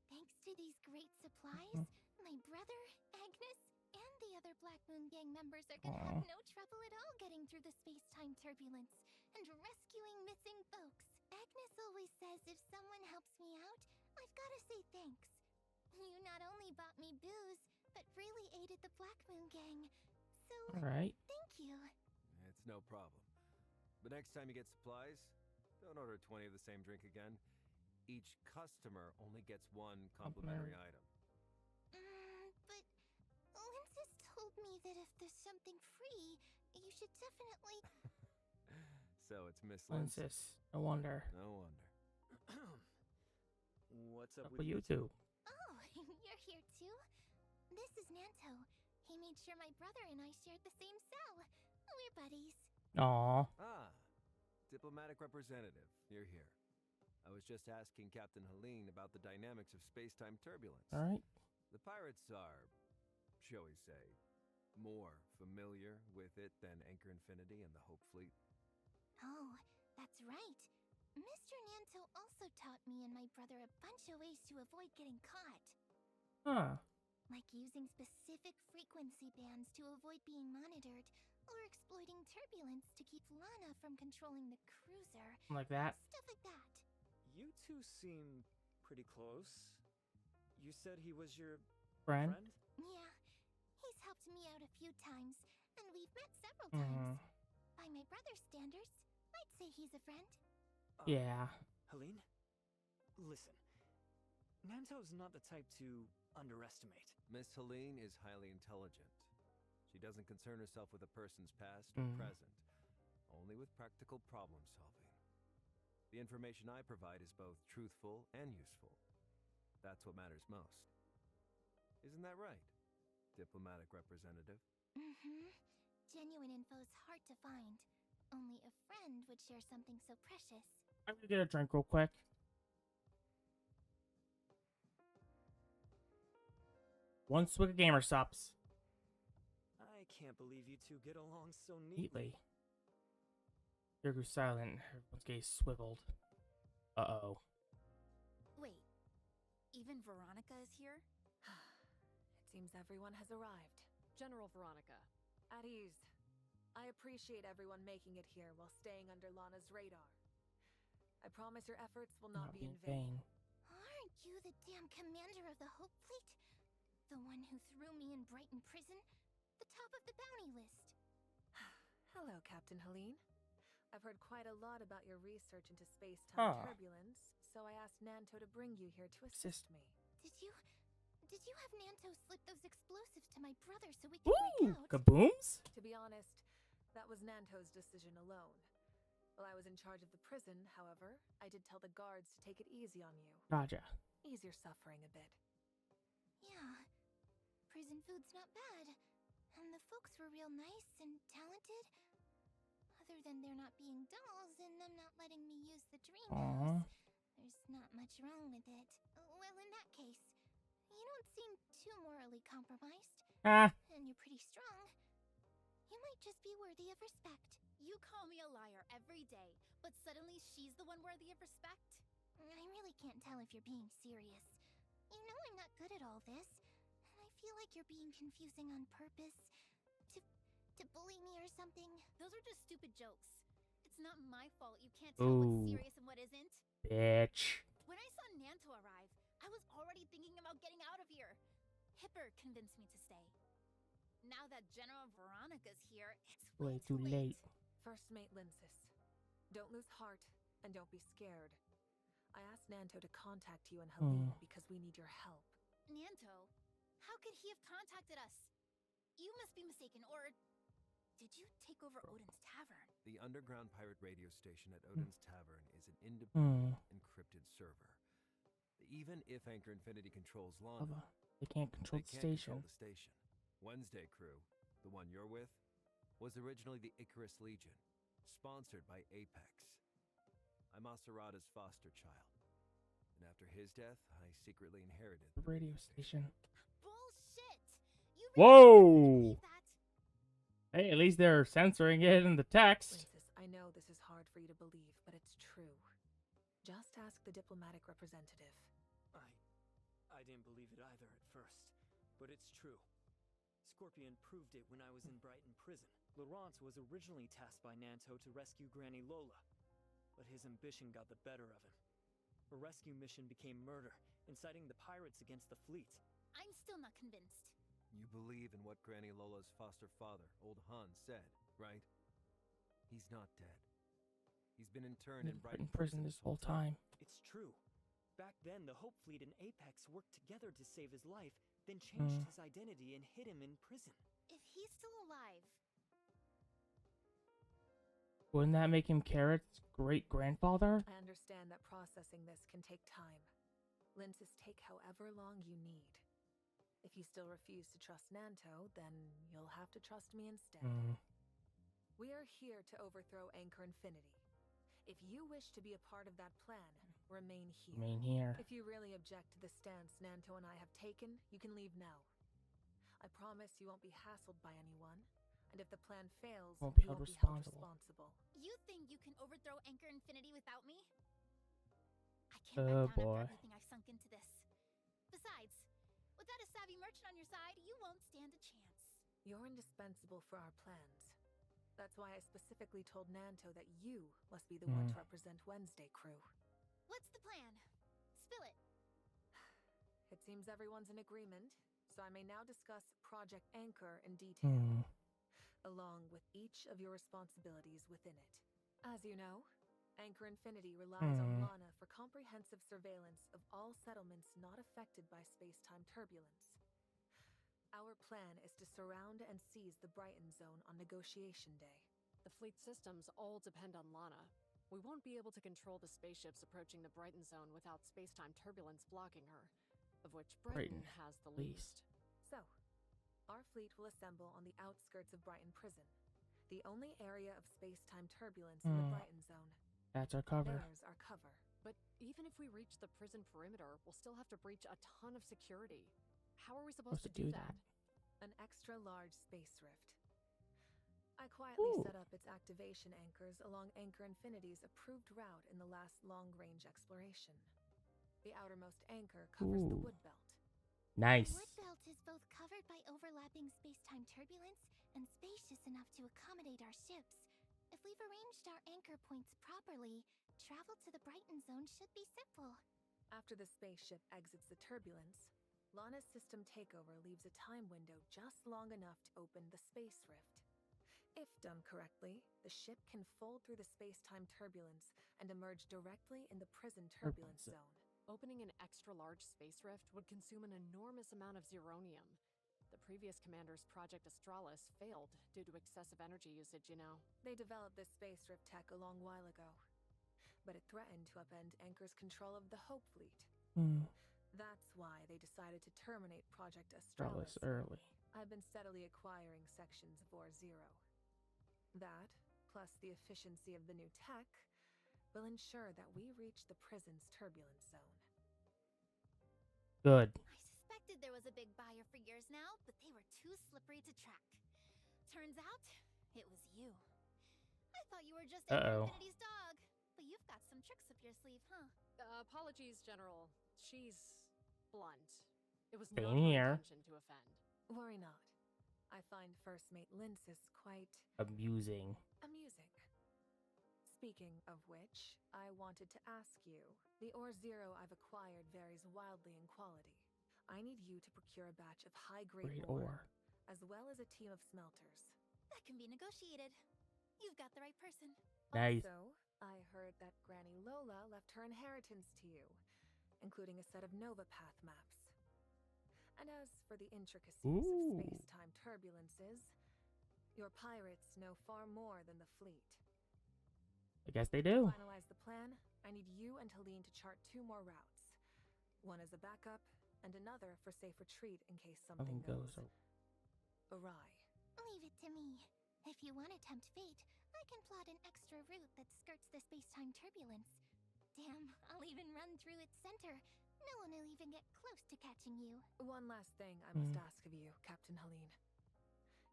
Thanks to these great supplies, my brother, Agnes, and the other Black Moon Gang members are gonna have no trouble at all getting through the space-time turbulence and rescuing missing folks. Agnes always says if someone helps me out, I've gotta say thanks. You not only bought me booze, but really aided the Black Moon Gang. So, Alright. thank you. It's no problem. But next time you get supplies, don't order 20 of the same drink again. Each customer only gets one complimentary item. But Linsis told me that if there's something free, you should definitely... So it's Miss Linsis. No wonder. No wonder. What's up with you two? Oh, you're here too? This is Nanto. He made sure my brother and I shared the same cell. We're buddies. Aww. Ah, diplomatic representative, you're here. I was just asking Captain Helene about the dynamics of space-time turbulence. Alright. The pirates are, shall we say, more familiar with it than Anchor Infinity and the Hope Fleet. Oh, that's right. Mr. Nanto also taught me and my brother a bunch of ways to avoid getting caught. Huh. Like using specific frequency bands to avoid being monitored, or exploiting turbulence to keep Lana from controlling the cruiser. Like that? Stuff like that. You two seem pretty close. You said he was your friend? Yeah, he's helped me out a few times, and we've met several times. By my brother's standards, I'd say he's a friend. Yeah. Helene? Listen. Nanto's not the type to underestimate. Miss Helene is highly intelligent. She doesn't concern herself with a person's past or present, only with practical problem solving. The information I provide is both truthful and useful. That's what matters most. Isn't that right, diplomatic representative? Genuine info's hard to find. Only a friend would share something so precious. I'm gonna get a drink real quick. One swig of gamer subs. I can't believe you two get along so neatly. Here goes silent. Everyone's gaze swiveled. Uh-oh. Wait, even Veronica is here? It seems everyone has arrived. General Veronica, At ease. I appreciate everyone making it here while staying under Lana's radar. I promise your efforts will not be in vain. Aren't you the damn commander of the Hope Fleet? The one who threw me in Brighton prison? The top of the bounty list. Hello, Captain Helene. I've heard quite a lot about your research into space-time turbulence, so I asked Nanto to bring you here to assist me. Did you have Nanto slip those explosives to my brother so we could break out? Kabooms? To be honest, that was Nanto's decision alone. While I was in charge of the prison, however, I did tell the guards to take it easy on you. Gotcha. Ease your suffering a bit. Yeah. Prison food's not bad. And the folks were real nice and talented. Other than there not being dolls and them not letting me use the dream house, there's not much wrong with it. Well, in that case, you don't seem too morally compromised. And you're pretty strong. You might just be worthy of respect. You call me a liar every day, but suddenly she's the one worthy of respect? I really can't tell if you're being serious. You know I'm not good at all this. And I feel like you're being confusing on purpose. To bully me or something. Those are just stupid jokes. It's not my fault you can't tell what's serious and what isn't. Bitch. When I saw Nanto arrive, I was already thinking about getting out of here. Hipper convinced me to stay. Now that General Veronica's here, it's way too late. First Mate Linsis, don't lose heart and don't be scared. I asked Nanto to contact you and Helene because we need your help. Nanto? How could he have contacted us? You must be mistaken, or Did you take over Odin's tavern? The underground pirate radio station at Odin's Tavern is an independent, encrypted server. Even if Anchor Infinity controls Lana, they can't control the station. Wednesday Crew, the one you're with, was originally the Icarus Legion, sponsored by Apex. I'm Aserada's foster child. And after his death, I secretly inherited The radio station. Bullshit! You really Whoa! believe that? Hey, at least they're censoring it in the text. Princess, I know this is hard for you to believe, but it's true. Just ask the diplomatic representative. I didn't believe it either at first, but it's true. Scorpion proved it when I was in Brighton prison. Laurence was originally tasked by Nanto to rescue Granny Lola, but his ambition got the better of him. A rescue mission became murder, inciting the pirates against the fleet. I'm still not convinced. You believe in what Granny Lola's foster father, Old Han, said, right? He's not dead. He's been interned in Brighton prison this whole time. It's true. Back then, the Hope Fleet and Apex worked together to save his life, then changed his identity and hid him in prison. If he's still alive, Wouldn't that make him Carrot's great-grandfather? I understand that processing this can take time. Linces take however long you need. If you still refuse to trust Nanto, then you'll have to trust me instead. We are here to overthrow Anchor Infinity. If you wish to be a part of that plan, remain here. If you really object to the stance Nanto and I have taken, you can leave now. I promise you won't be hassled by anyone, and if the plan fails, Won't be you held won't be held responsible. you think you can overthrow Anchor Infinity without me? I can't back down after everything I've sunk into this. Besides, without a savvy merchant on your side, you won't stand a chance. You're indispensable for our plans. That's why I specifically told Nanto that you must be the one to represent Wednesday Crew. What's the plan? Spill it. It seems everyone's in agreement, so I may now discuss Project Anchor in detail, along with each of your responsibilities within it. As you know, Anchor Infinity relies on Lana for comprehensive surveillance of all settlements not affected by space-time turbulence. Our plan is to surround and seize the Brighton Zone on negotiation day. The fleet systems all depend on Lana. We won't be able to control the spaceships approaching the Brighton Zone without space-time turbulence blocking her, of which Brighton has the least. So, our fleet will assemble on the outskirts of Brighton Prison, the only area of space-time turbulence in the Brighton Zone. That's our cover. There's our cover. But even if we reach the prison perimeter, we'll still have to breach a ton of security. How are we supposed to do that? An extra-large space rift. I quietly set up its activation anchors along Anchor Infinity's approved route in the last long-range exploration. The outermost anchor covers the wood belt. Nice. The wood belt is both covered by overlapping space-time turbulence and spacious enough to accommodate our ships. If we've arranged our anchor points properly, travel to the Brighton Zone should be simple. After the spaceship exits the turbulence, Lana's system takeover leaves a time window just long enough to open the space rift. If done correctly, the ship can fold through the space-time turbulence and emerge directly in the prison turbulence zone. Opening an extra-large space rift would consume an enormous amount of zironium. The previous commander's Project Astralis failed due to excessive energy usage, you know. They developed this space rift tech a long while ago, but it threatened to upend Anchor's control of the Hope Fleet. That's why they decided to terminate Project Astralis early. I've been steadily acquiring sections of Ore Zero. That, plus the efficiency of the new tech, will ensure that we reach the prison's turbulence zone. Good. I suspected there was a big buyer for years now, but they were too slippery to track. Turns out, it was you. I thought you were just Anchor Infinity's dog, but you've got some tricks up your sleeve, huh? Apologies, General. She's blunt. It was Same not her here. intention to offend. Worry not. I find First Mate Linces quite amusing. Speaking of which, I wanted to ask you. The Ore Zero I've acquired varies wildly in quality. I need you to procure a batch of high-grade ore, as well as a team of smelters. That can be negotiated. You've got the right person. Nice. Also, I heard that Granny Lola left her inheritance to you, including a set of Nova Path maps. And as for the intricacies of space-time turbulences, Your pirates know far more than the fleet. I guess they do. To finalize the plan, I need you and Helene to chart 2 more routes. One as a backup, and another for safe retreat in case something goes awry. Leave it to me. If you want to tempt fate, I can plot an extra route that skirts the space-time turbulence. Damn, I'll even run through its center. No one will even get close to catching you. One last thing I must ask of you, Captain Helene.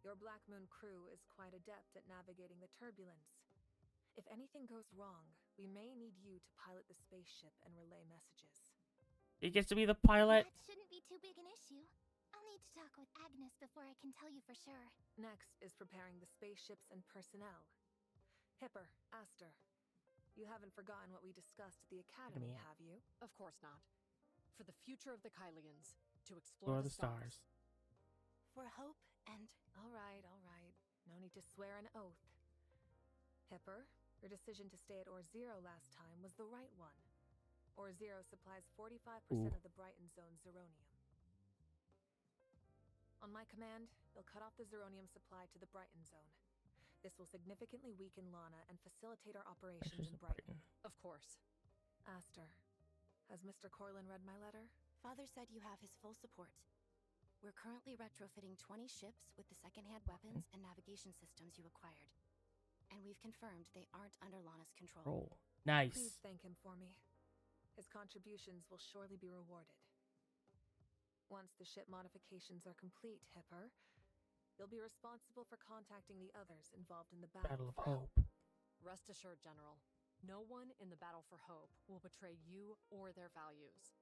Your Black Moon crew is quite adept at navigating the turbulence. If anything goes wrong, we may need you to pilot the spaceship and relay messages. He gets to be the pilot. That shouldn't be too big an issue. I'll need to talk with Agnes before I can tell you for sure. Next is preparing the spaceships and personnel. Hipper, Aster, you haven't forgotten what we discussed at the Academy, have you? Of course not. For the future of the Kylians, to explore the stars. For hope and... All right. No need to swear an oath. Hipper, your decision to stay at Or-Zero last time was the right one. Or-Zero supplies 45% of the Brighton Zone's zeronium. On my command, you'll cut off the zeronium supply to the Brighton Zone. This will significantly weaken Lana and facilitate our operations in Brighton. Of course. Aster, has Mr. Corlin read my letter? Father said you have his full support. We're currently retrofitting 20 ships with the second-hand weapons and navigation systems you acquired. And we've confirmed they aren't under Lana's control. Nice. Please thank him for me. His contributions will surely be rewarded. Once the ship modifications are complete, Hipper, you'll be responsible for contacting the others involved in the Battle of Hope. Rest assured, General. No one in the Battle for Hope will betray you or their values.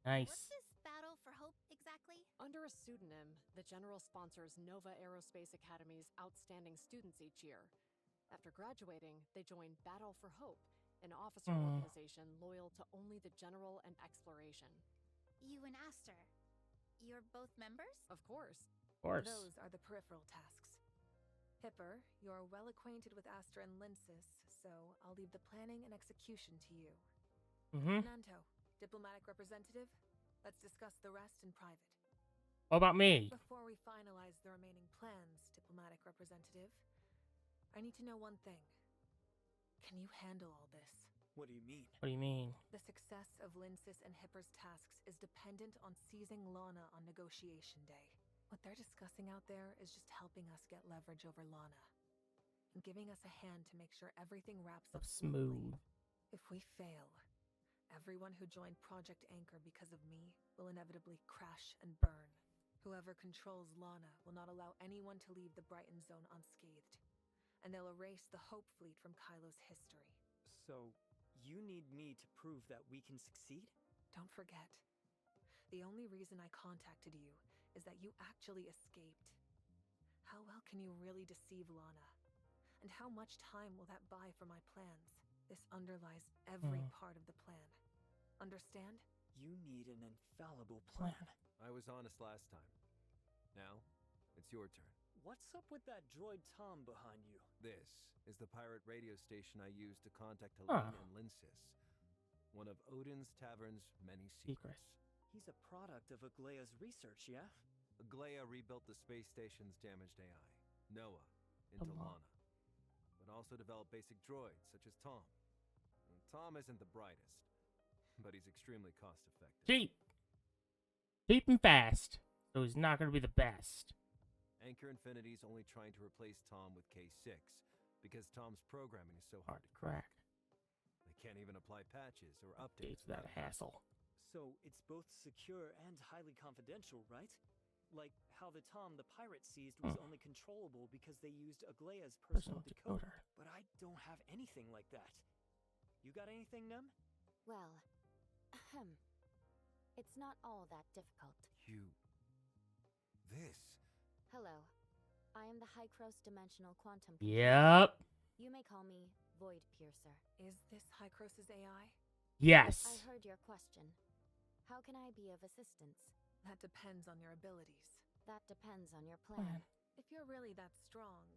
Nice. What's this Battle for Hope exactly? Under a pseudonym, the General sponsors Nova Aerospace Academy's outstanding students each year. After graduating, they join Battle for Hope, an officer organization loyal to only the General and exploration. You and Aster, you're both members? Of course. Those are the peripheral tasks. Hipper, you're well acquainted with Aster and Lynsis, so I'll leave the planning and execution to you. Nanto, diplomatic representative, let's discuss the rest in private. What about me? Before we finalize the remaining plans, diplomatic representative, I need to know one thing. Can you handle all this? What do you mean? What do you mean? The success of Lynsis and Hipper's tasks is dependent on seizing Lana on negotiation day. What they're discussing out there is just helping us get leverage over Lana. And giving us a hand to make sure everything wraps up smooth. If we fail, everyone who joined Project Anchor because of me will inevitably crash and burn. Whoever controls Lana will not allow anyone to leave the Brighton Zone unscathed. And they'll erase the Hope Fleet from Kylo's history. So, you need me to prove that we can succeed? Don't forget, the only reason I contacted you is that you actually escaped. How well can you really deceive Lana? And how much time will that buy for my plans? This underlies every part of the plan. Understand? You need an infallible plan. I was honest last time. Now, it's your turn. What's up with that droid Tom behind you? This is the pirate radio station I used to contact Helene and Lynsis. One of Odin's Tavern's many secrets. He's a product of Aglaea's research, yeah? Aglaea rebuilt the space station's damaged AI, Noah, into Lana. But also developed basic droids, such as Tom. And Tom isn't the brightest, but he's extremely cost-effective. Cheap and fast, so he's not going to be the best. Anchor Infinity's only trying to replace Tom with K6, because Tom's programming is so hard to crack. They can't even apply patches or updates without a hassle. So it's both secure and highly confidential, right? Like how the Tom the pirate seized was only controllable because they used Aglaea's personal decoder. But I don't have anything like that. You got anything, Nem? Well, it's not all that difficult. This... Hello. I am the High-Cross Dimensional Quantum. Yep. You may call me Void Piercer. Is this High-Cross's AI? Yes. I heard your question. How can I be of assistance? That depends on your abilities. That depends on your plan. If you're really that strong,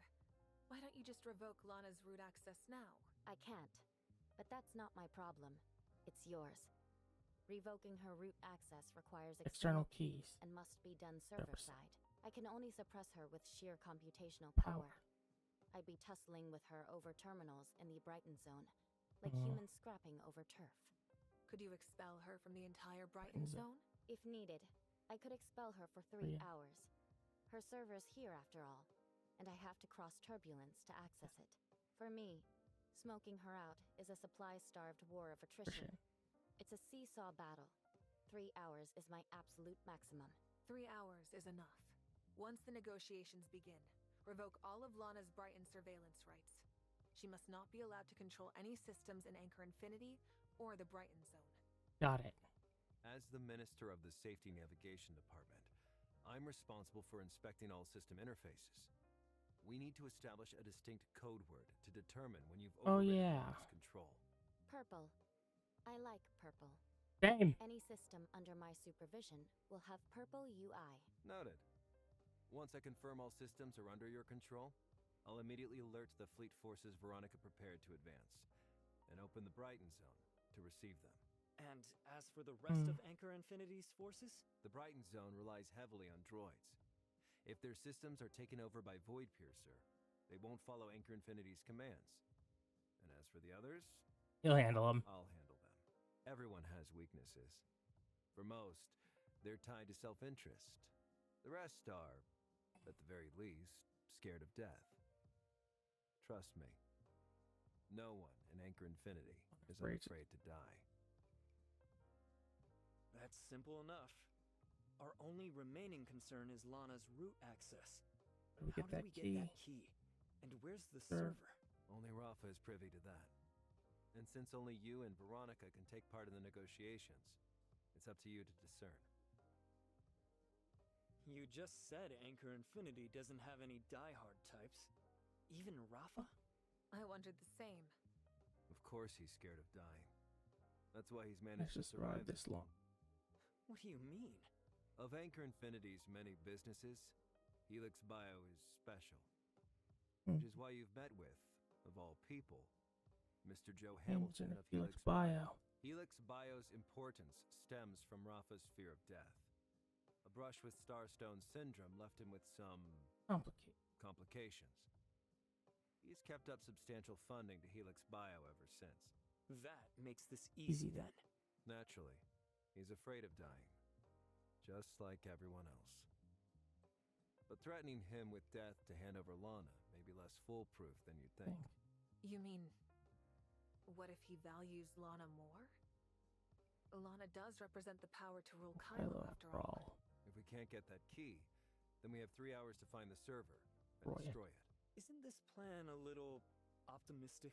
why don't you just revoke Lana's root access now? I can't. But that's not my problem. It's yours. Revoking her root access requires external keys and must be done server-side. I can only suppress her with sheer computational power. I'd be tussling with her over terminals in the Brighton zone, like humans scrapping over turf. Could you expel her from the entire Brighton zone? If needed, I could expel her for 3 hours. Her server's here after all, and I have to cross turbulence to access it. For me, smoking her out is a supply-starved war of attrition. It's a seesaw battle. 3 hours is my absolute maximum. 3 hours is enough. Once the negotiations begin, revoke all of Lana's Brighton surveillance rights. She must not be allowed to control any systems in Anchor Infinity or the Brighton zone. Got it. As the Minister of the Safety Navigation Department, I'm responsible for inspecting all system interfaces. We need to establish a distinct code word to determine when you've overridden Lana's control. Purple. I like purple. Same. Any system under my supervision will have purple UI. Noted. Once I confirm all systems are under your control, I'll immediately alert the fleet forces Veronica prepared to advance, and open the Brighton zone to receive them. And as for the rest of Anchor Infinity's forces? The Brighton zone relies heavily on droids. If their systems are taken over by Void Piercer, they won't follow Anchor Infinity's commands. And as for the others, you'll handle them. I'll handle them. Everyone has weaknesses. For most, they're tied to self-interest. The rest are, at the very least, scared of death. Trust me, no one in Anchor Infinity is unafraid to die. That's simple enough. Our only remaining concern is Lana's root access. How do we get that key? And where's the server? Only Rapha is privy to that. And since only you and Veronica can take part in the negotiations, it's up to you to discern. You just said Anchor Infinity doesn't have any diehard types. Even Rapha? I wondered the same. Of course he's scared of dying. That's why he's managed to survive survive this long. What do you mean? Of Anchor Infinity's many businesses, Helix Bio is special. Which is why you've met with, of all people, Mr. Joe Hamilton of Helix Bio. Helix Bio's importance stems from Rapha's fear of death. A brush with Starstone Syndrome left him with some complications. He's kept up substantial funding to Helix Bio ever since. That makes this easy then. Naturally, he's afraid of dying, just like everyone else. But threatening him with death to hand over Lana may be less foolproof than you'd think. You mean, what if he values Lana more? Lana does represent the power to rule Kylo after all. If we can't get that key, then we have 3 hours to find the server and destroy it. Isn't this plan a little optimistic?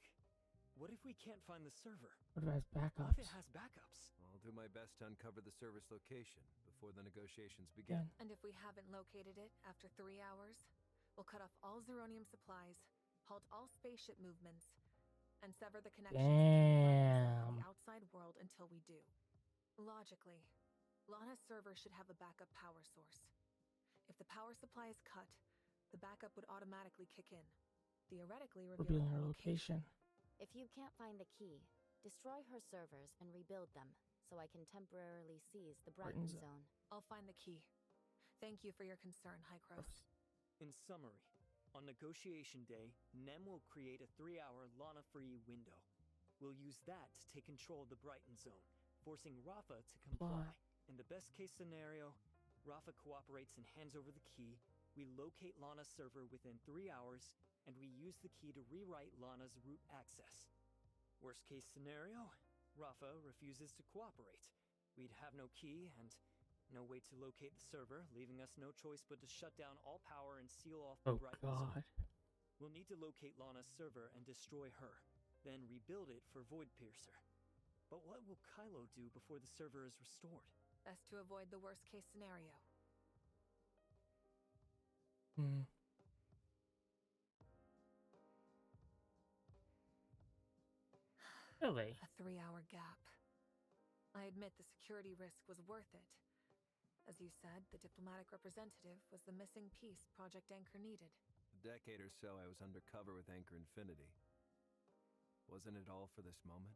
What if we can't find the server? What if it has backups? What if it has backups? I'll do my best to uncover the server's location before the negotiations begin. And if we haven't located it after 3 hours, we'll cut off all Zeronium supplies, halt all spaceship movements, and sever the connections with the outside world until we do. Logically, Lana's server should have a backup power source. If the power supply is cut, the backup would automatically kick in, theoretically revealing her location. If you can't find the key, destroy her servers and rebuild them, so I can temporarily seize the Brighton zone. I'll find the key. Thank you for your concern, Hykros. In summary, on negotiation day, Nem will create a 3-hour Lana-free window. We'll use that to take control of the Brighton zone, forcing Rapha to comply. In the best-case scenario, Rapha cooperates and hands over the key. We locate Lana's server within 3 hours, and we use the key to rewrite Lana's root access. Worst-case scenario, Rapha refuses to cooperate. We'd have no key and no way to locate the server, leaving us no choice but to shut down all power and seal off the Brighton zone. We'll need to locate Lana's server and destroy her, then rebuild it for Void Piercer. But what will Kylo do before the server is restored? Best to avoid the worst-case scenario. Really? A 3-hour gap. I admit the security risk was worth it. As you said, the diplomatic representative was the missing piece Project Anchor needed. A decade or so I was undercover with Anchor Infinity. Wasn't it all for this moment?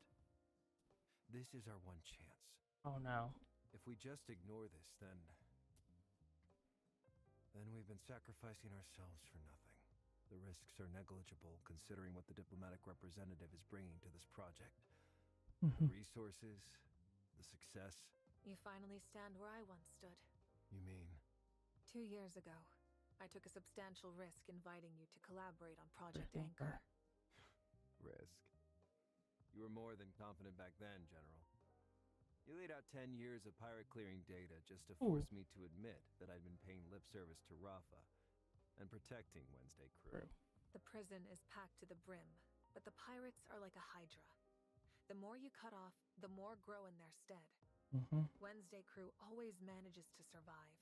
This is our one chance. Oh no. If we just ignore this, then we've been sacrificing ourselves for nothing. The risks are negligible considering what the diplomatic representative is bringing to this project. The resources, the success. You finally stand where I once stood. You mean? 2 years ago, I took a substantial risk inviting you to collaborate on Project Anchor. Risk. You were more than confident back then, General. You laid out 10 years of pirate clearing data just to force me to admit that I'd been paying lip service to Rapha and protecting Wednesday crew. The prison is packed to the brim, but the pirates are like a hydra. The more you cut off, the more grow in their stead. Wednesday crew always manages to survive,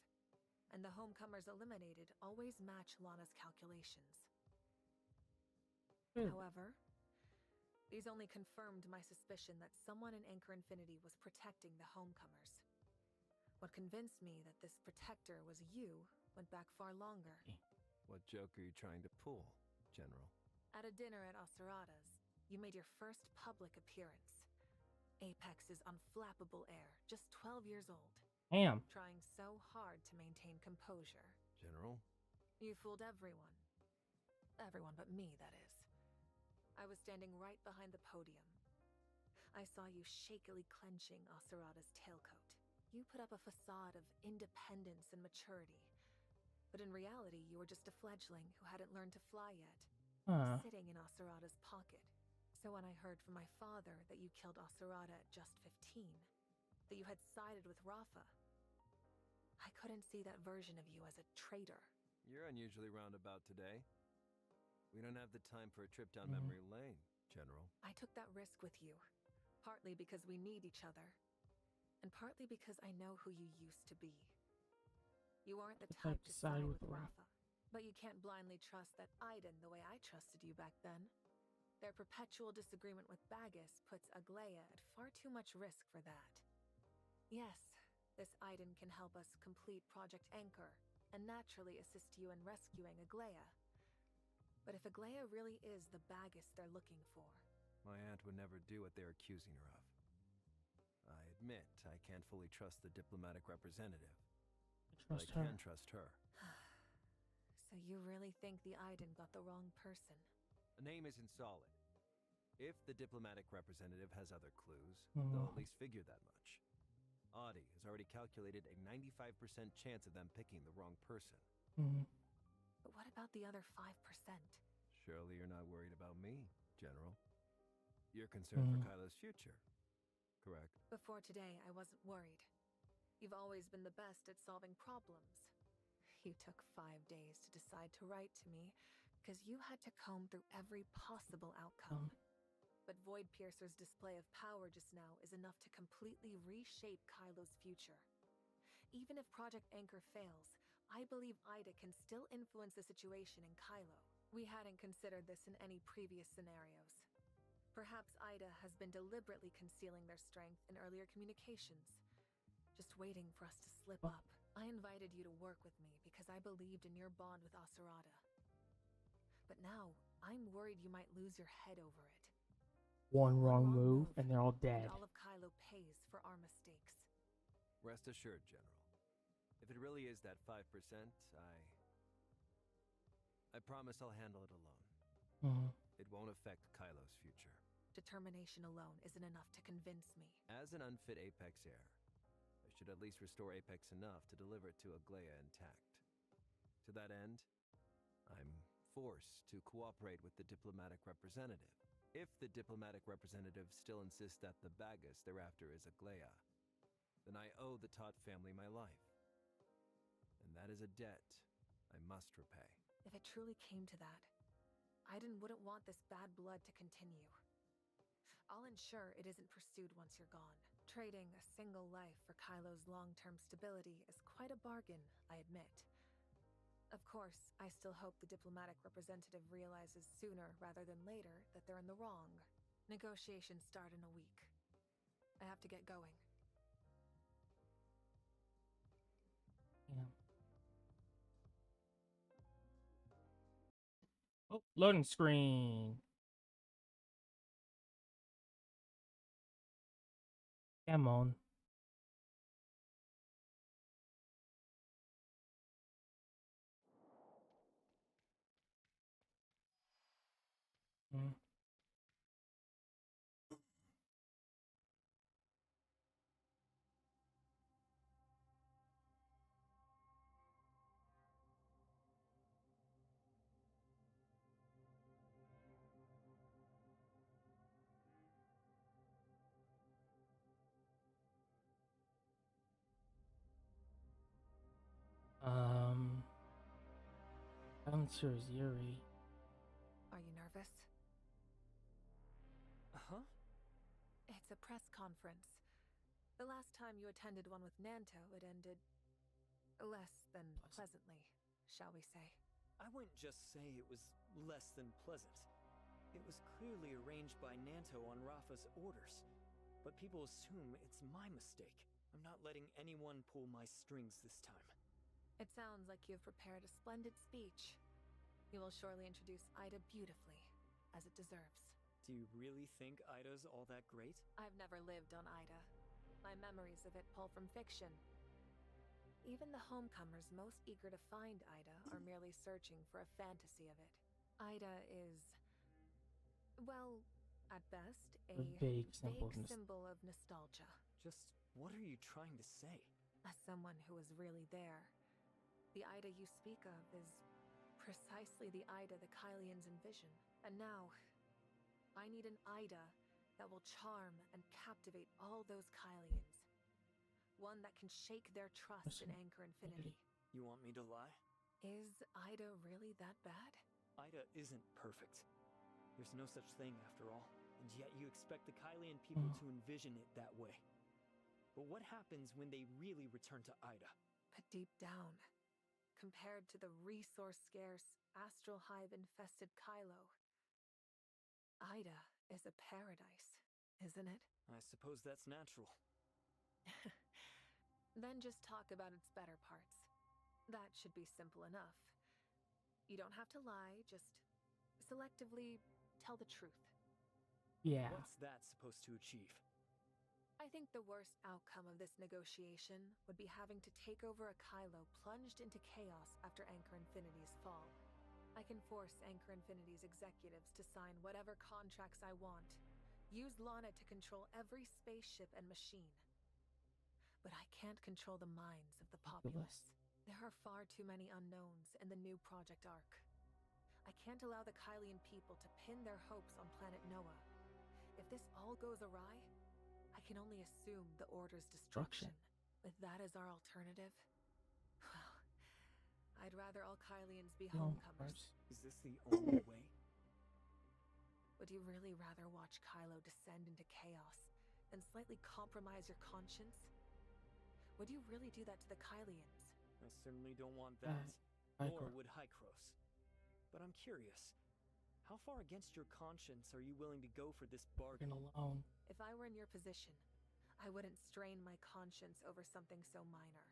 and the homecomers eliminated always match Lana's calculations. However, these only confirmed my suspicion that someone in Anchor Infinity was protecting the homecomers. What convinced me that this protector was you went back far longer. What joke are you trying to pull, General? At a dinner at Osarada's, you made your first public appearance. Apex's unflappable heir, just 12 years old. Damn. Trying so hard to maintain composure. General? You fooled everyone. Everyone but me, that is. I was standing right behind the podium. I saw you shakily clenching Osarada's tailcoat. You put up a facade of independence and maturity. But in reality, you were just a fledgling who hadn't learned to fly yet. Sitting in Osarada's pocket. So when I heard from my father that you killed Osarada at just 15, that you had sided with Rapha, I couldn't see that version of you as a traitor. You're unusually roundabout today. We don't have the time for a trip down memory lane, General. I took that risk with you, partly because we need each other, and partly because I know who you used to be. You aren't the type to side with Rapha, but you can't blindly trust that Aiden the way I trusted you back then. Their perpetual disagreement with Bagus puts Aglaia at far too much risk for that. Yes, this Aiden can help us complete Project Anchor, and naturally assist you in rescuing Aglaia. But if Aglaia really is the Bagus they're looking for... My aunt would never do what they're accusing her of. I admit I can't fully trust the diplomatic representative. But I can trust her. So you really think the Aiden got the wrong person? A name isn't solid. If the diplomatic representative has other clues, they'll at least figure that much. Audi has already calculated a 95% chance of them picking the wrong person. But what about the other 5%? Surely you're not worried about me, General. You're concerned for Kylo's future, correct? Before today, I wasn't worried. You've always been the best at solving problems. You took 5 days to decide to write to me, because you had to comb through every possible outcome. But Void Piercer's display of power just now is enough to completely reshape Kylo's future. Even if Project Anchor fails, I believe Ida can still influence the situation in Kylo. We hadn't considered this in any previous scenarios. Perhaps Ida has been deliberately concealing their strength in earlier communications, just waiting for us to slip up. I invited you to work with me because I believed in your bond with Osarada. But now, I'm worried you might lose your head over it. One wrong move, and they're all dead. And all of Kylo pays for our mistakes. Rest assured, General. If it really is that 5%, I promise I'll handle it alone. It won't affect Kylo's future. Determination alone isn't enough to convince me. As an unfit Apex heir, I should at least restore Apex enough to deliver it to Aglaia intact. To that end, I'm forced to cooperate with the diplomatic representative. If the diplomatic representative still insists that the Bagus thereafter is Aglaia, then I owe the Todd family my life. And that is a debt I must repay. If it truly came to that, Aiden wouldn't want this bad blood to continue. I'll ensure it isn't pursued once you're gone. Trading a single life for Kylo's long-term stability is quite a bargain, I admit. Of course, I still hope the diplomatic representative realizes sooner rather than later that they're in the wrong. Negotiations start in a week. I have to get going. Yeah. Oh, loading screen. Come on. Mm. Bouncer is eerie. Are you nervous? Huh? It's a press conference. The last time you attended one with Nanto, it ended less than pleasantly, shall we say. I wouldn't just say it was less than pleasant. It was clearly arranged by Nanto on Rapha's orders. But people assume it's my mistake. I'm not letting anyone pull my strings this time. It sounds like you've prepared a splendid speech. You will surely introduce Ida beautifully, as it deserves. Do you really think Ida's all that great? I've never lived on Ida. My memories of it pull from fiction. Even the homecomers most eager to find Ida are merely searching for a fantasy of it. Ida is, well, at best, a vague symbol of nostalgia. Just what are you trying to say? As someone who was really there, the Ida you speak of is precisely the Ida the Kylians envision. And now, I need an Ida that will charm and captivate all those Kylians. One that can shake their trust in Anchor Infinity. You want me to lie? Is Ida really that bad? Ida isn't perfect. There's no such thing after all. And yet you expect the Kylian people to envision it that way. But what happens when they really return to Ida? But deep down, compared to the resource-scarce, astral hive-infested Kylo, Ida is a paradise, isn't it? I suppose that's natural. Then just talk about its better parts. That should be simple enough. You don't have to lie, just selectively tell the truth. Yeah. What's that supposed to achieve? I think the worst outcome of this negotiation would be having to take over a Kylo plunged into chaos after Anchor Infinity's fall. I can force Anchor Infinity's executives to sign whatever contracts I want. Use Lana to control every spaceship and machine. But I can't control the minds of the populace. There are far too many unknowns in the new Project Arc. I can't allow the Kylian people to pin their hopes on planet Noah. If this all goes awry, I can only assume the Order's destruction. If that is our alternative, well, I'd rather all Kylians be homecomers. Is this the only way? Would you really rather watch Kylo descend into chaos than slightly compromise your conscience? Would you really do that to the Kylians? I certainly don't want that. Nor would Hykros. But I'm curious. How far against your conscience are you willing to go for this bargain? Alone. If I were in your position, I wouldn't strain my conscience over something so minor.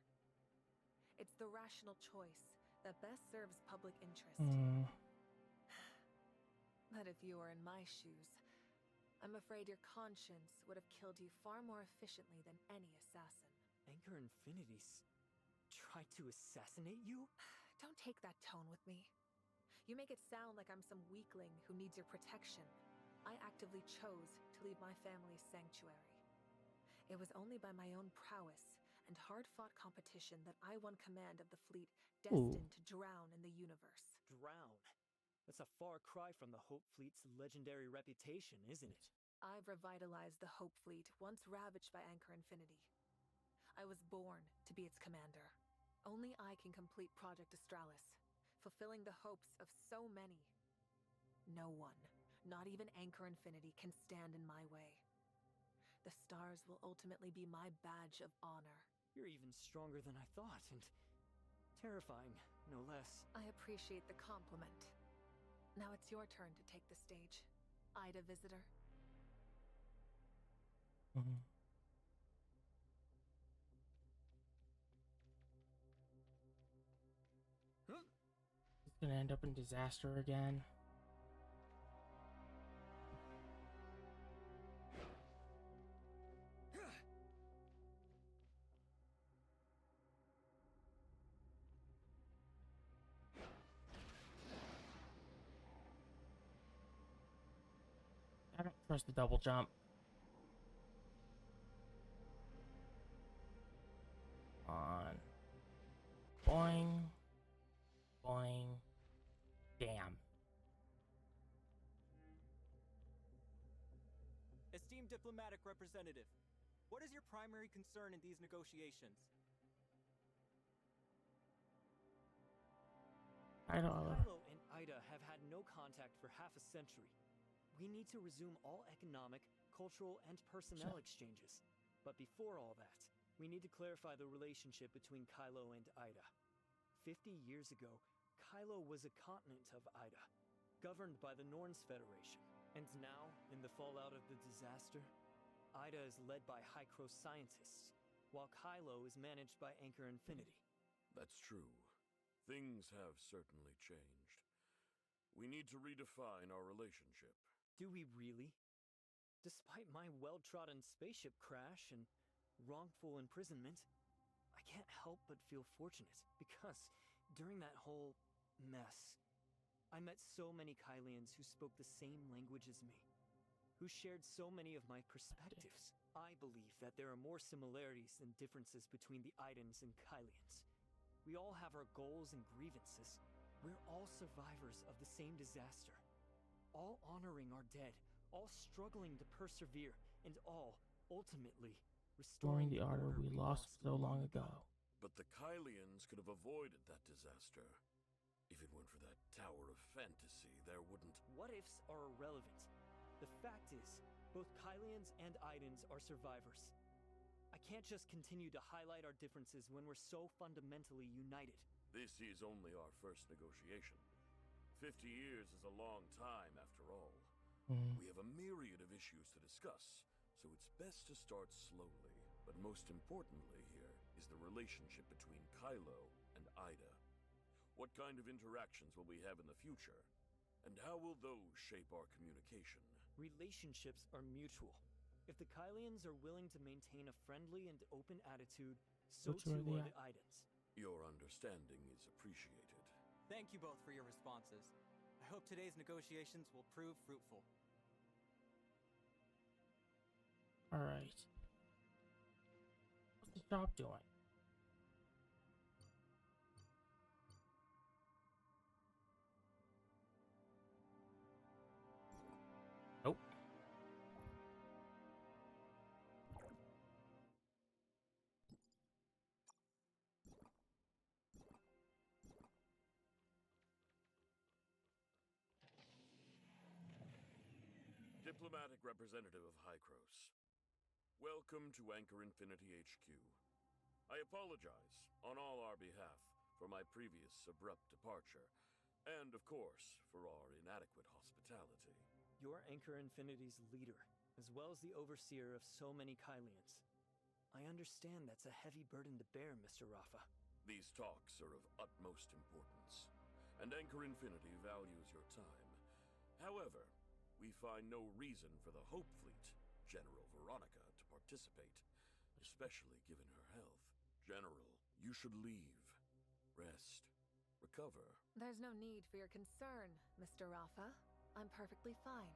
It's the rational choice that best serves public interest. But if you were in my shoes, I'm afraid your conscience would have killed you far more efficiently than any assassin. Anchor Infinity's tried to assassinate you? Don't take that tone with me. You make it sound like I'm some weakling who needs your protection. I actively chose to leave my family's sanctuary. It was only by my own prowess and hard-fought competition that I won command of the fleet destined to drown in the universe. Drown? That's a far cry from the Hope Fleet's legendary reputation, isn't it? I've revitalized the Hope Fleet, once ravaged by Anchor Infinity. I was born to be its commander. Only I can complete Project Astralis, fulfilling the hopes of so many. No one, not even Anchor Infinity, can stand in my way. The stars will ultimately be my badge of honor. You're even stronger than I thought, and terrifying, no less. I appreciate the compliment. Now it's your turn to take the stage, Ida Visitor. It's gonna end up in disaster again. Trust the double jump. On. Boing. Boing. Damn. Esteemed diplomatic representative, what is your primary concern in these negotiations? I don't know. Kylo and Ida have had no contact for half a century. We need to resume all economic, cultural, and personnel exchanges. But before all that, we need to clarify the relationship between Kylo and Ida. 50 years ago, Kylo was a continent of Ida, governed by the Norns Federation. And now, in the fallout of the disaster, Ida is led by Hykros scientists, while Kylo is managed by Anchor Infinity. That's true. Things have certainly changed. We need to redefine our relationship. Do we really? Despite my well-trodden spaceship crash and wrongful imprisonment, I can't help but feel fortunate, because during that whole mess, I met so many Kylians who spoke the same language as me, who shared so many of my perspectives. I believe that there are more similarities than differences between the Idans and Kylians. We all have our goals and grievances. We're all survivors of the same disaster. All honoring our dead, all struggling to persevere, and all, ultimately, restoring the order we lost so long ago. But the Kylians could have avoided that disaster. If it weren't for that Tower of Fantasy, there wouldn't... What-ifs are irrelevant. The fact is, both Kylians and Idans are survivors. I can't just continue to highlight our differences when we're so fundamentally united. This is only our first negotiation. 50 years is a long time, after all. We have a myriad of issues to discuss, so it's best to start slowly. But most importantly here is the relationship between Kylo and Ida. What kind of interactions will we have in the future? And how will those shape our communication? Relationships are mutual. If the Kylians are willing to maintain a friendly and open attitude, so too are the Idans. Your understanding is appreciated. Thank you both for your responses. I hope today's negotiations will prove fruitful. Alright. What's the shop doing? Nope. Diplomatic representative of Hykros. Welcome to Anchor Infinity HQ. I apologize, on all our behalf, for my previous abrupt departure, and of course, for our inadequate hospitality. You're Anchor Infinity's leader, as well as the overseer of so many Kylians. I understand that's a heavy burden to bear, Mr. Rapha. These talks are of utmost importance, and Anchor Infinity values your time. However, we find no reason for the Hope Fleet, General Veronica, to participate, especially given her health. General, you should leave. Rest. Recover. There's no need for your concern, Mr. Rapha. I'm perfectly fine.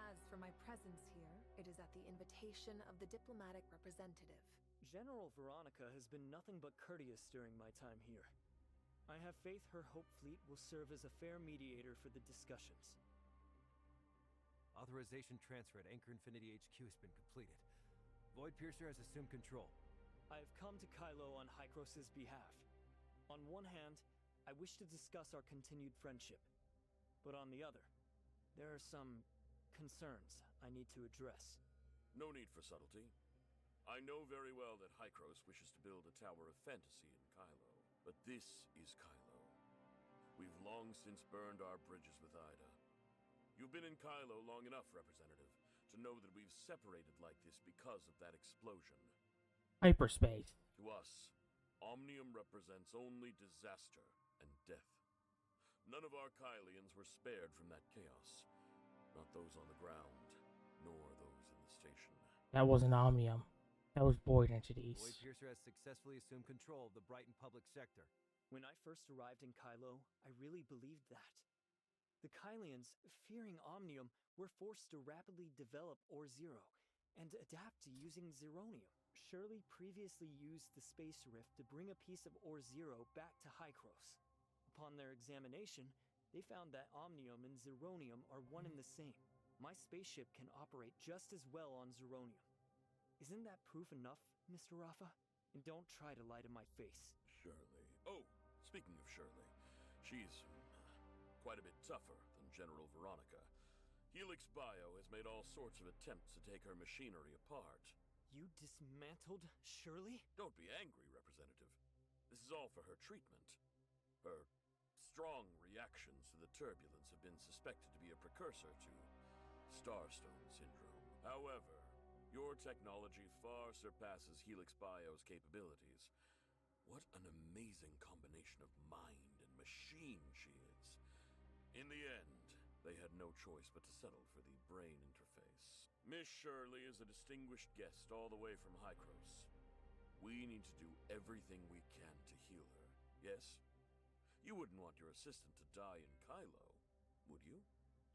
As for my presence here, it is at the invitation of the diplomatic representative. General Veronica has been nothing but courteous during my time here. I have faith her Hope Fleet will serve as a fair mediator for the discussions. Authorization transfer at Anchor Infinity HQ has been completed. Void Piercer has assumed control. I have come to Kylo on Hykros' behalf. On one hand, I wish to discuss our continued friendship. But on the other, there are some concerns I need to address. No need for subtlety. I know very well that Hykros wishes to build a Tower of Fantasy in Kylo. But this is Kylo. We've long since burned our bridges with Ida. You've been in Kylo long enough, Representative, to know that we've separated like this because of that explosion. Hyperspace. To us, Omnium represents only disaster and death. None of our Kylians were spared from that chaos. Not those on the ground, nor those in the station. That wasn't Omnium. That was Void entities. Void Piercer has successfully assumed control of the Brighton public sector. When I first arrived in Kylo, I really believed that. The Kylians, fearing Omnium, were forced to rapidly develop Or-Zero and adapt to using Zeronium. Shirley previously used the Space Rift to bring a piece of Or-Zero back to Hykros. Upon their examination, they found that Omnium and Zeronium are one and the same. My spaceship can operate just as well on Zeronium. Isn't that proof enough, Mr. Rapha? And don't try to lie to my face. Shirley. Oh, speaking of Shirley, she's quite a bit tougher than General Veronica. Helix Bio has made all sorts of attempts to take her machinery apart. You dismantled Shirley? Don't be angry, Representative. This is all for her treatment. Her strong reactions to the turbulence have been suspected to be a precursor to Starstone Syndrome. However, your technology far surpasses Helix Bio's capabilities. What an amazing combination of mind and machine she is. In the end, they had no choice but to settle for the brain interface. Miss Shirley is a distinguished guest all the way from Hykros. We need to do everything we can to heal her. Yes? You wouldn't want your assistant to die in Kylo, would you?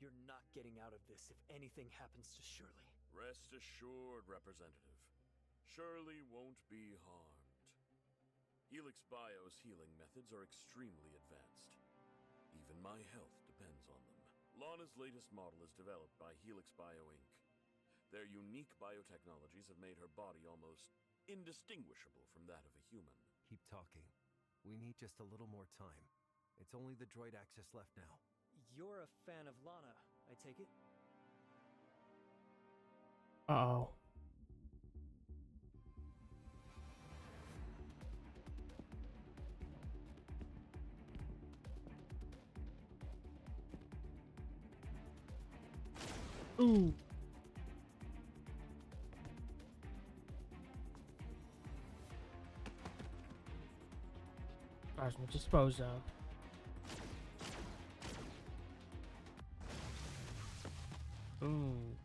You're not getting out of this if anything happens to Shirley. Rest assured, Representative. Shirley won't be harmed. Helix Bio's healing methods are extremely advanced. Even my health depends on them. Lana's latest model is developed by Helix Bio Inc. Their unique biotechnologies have made her body almost indistinguishable from that of a human. Keep talking. We need just a little more time. It's only the droid access left now. You're a fan of Lana, I take it? Uh-oh. Ooh. Plasma dispose of. Ooh.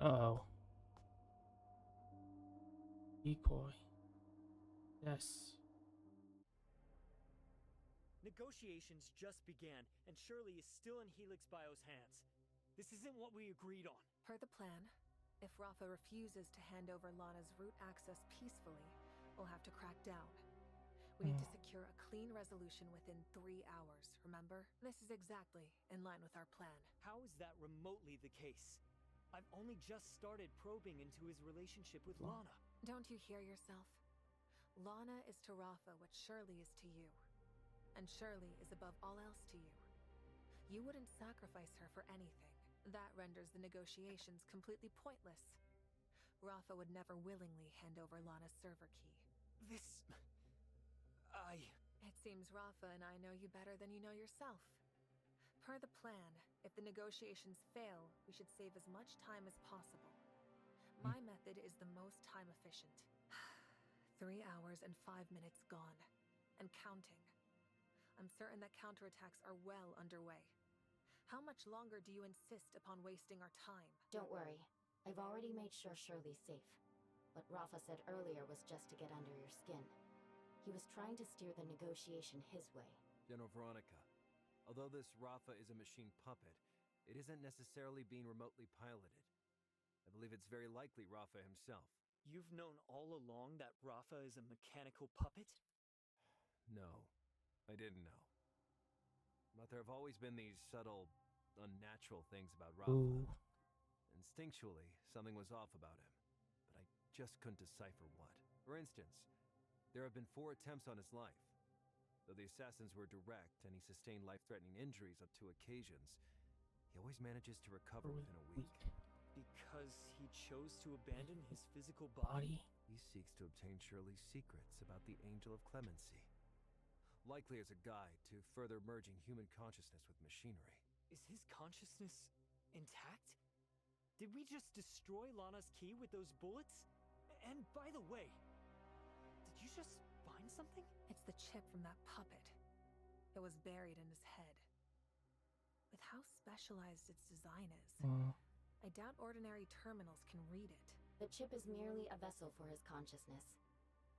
Uh-oh. Decoy. Yes. Negotiations just began, and Shirley is still in Helix Bio's hands. This isn't what we agreed on. Per the plan, if Rapha refuses to hand over Lana's root access peacefully, we'll have to crack down. We need to secure a clean resolution within 3 hours, remember? This is exactly in line with our plan. How is that remotely the case? I've only just started probing into his relationship with Lana. Don't you hear yourself? Lana is to Rapha what Shirley is to you. And Shirley is above all else to you. You wouldn't sacrifice her for anything. That renders the negotiations completely pointless. Rapha would never willingly hand over Lana's server key. It seems Rapha and I know you better than you know yourself. Per the plan, if the negotiations fail, we should save as much time as possible. My method is the most time efficient. 3 hours and 5 minutes gone. And counting. I'm certain that counterattacks are well underway. How much longer do you insist upon wasting our time? Don't worry. I've already made sure Shirley's safe. What Rapha said earlier was just to get under your skin. He was trying to steer the negotiation his way. General Veronica, although this Rapha is a machine puppet, it isn't necessarily being remotely piloted. I believe it's very likely Rapha himself. You've known all along that Rapha is a mechanical puppet? No, I didn't know. But there have always been these subtle, unnatural things about Rapha. Ooh. Instinctually, something was off about him, but I just couldn't decipher what. For instance, there have been 4 attempts on his life. Though the assassins were direct and he sustained life-threatening injuries on 2 occasions, he always manages to recover within a week. Because he chose to abandon his physical body? He seeks to obtain Shirley's secrets about the Angel of Clemency. Likely as a guide to further merging human consciousness with machinery. Is his consciousness intact? Did we just destroy Lana's key with those bullets? And by the way, did you just find something? It's the chip from that puppet. It was buried in his head. With how specialized its design is, I doubt ordinary terminals can read it. The chip is merely a vessel for his consciousness.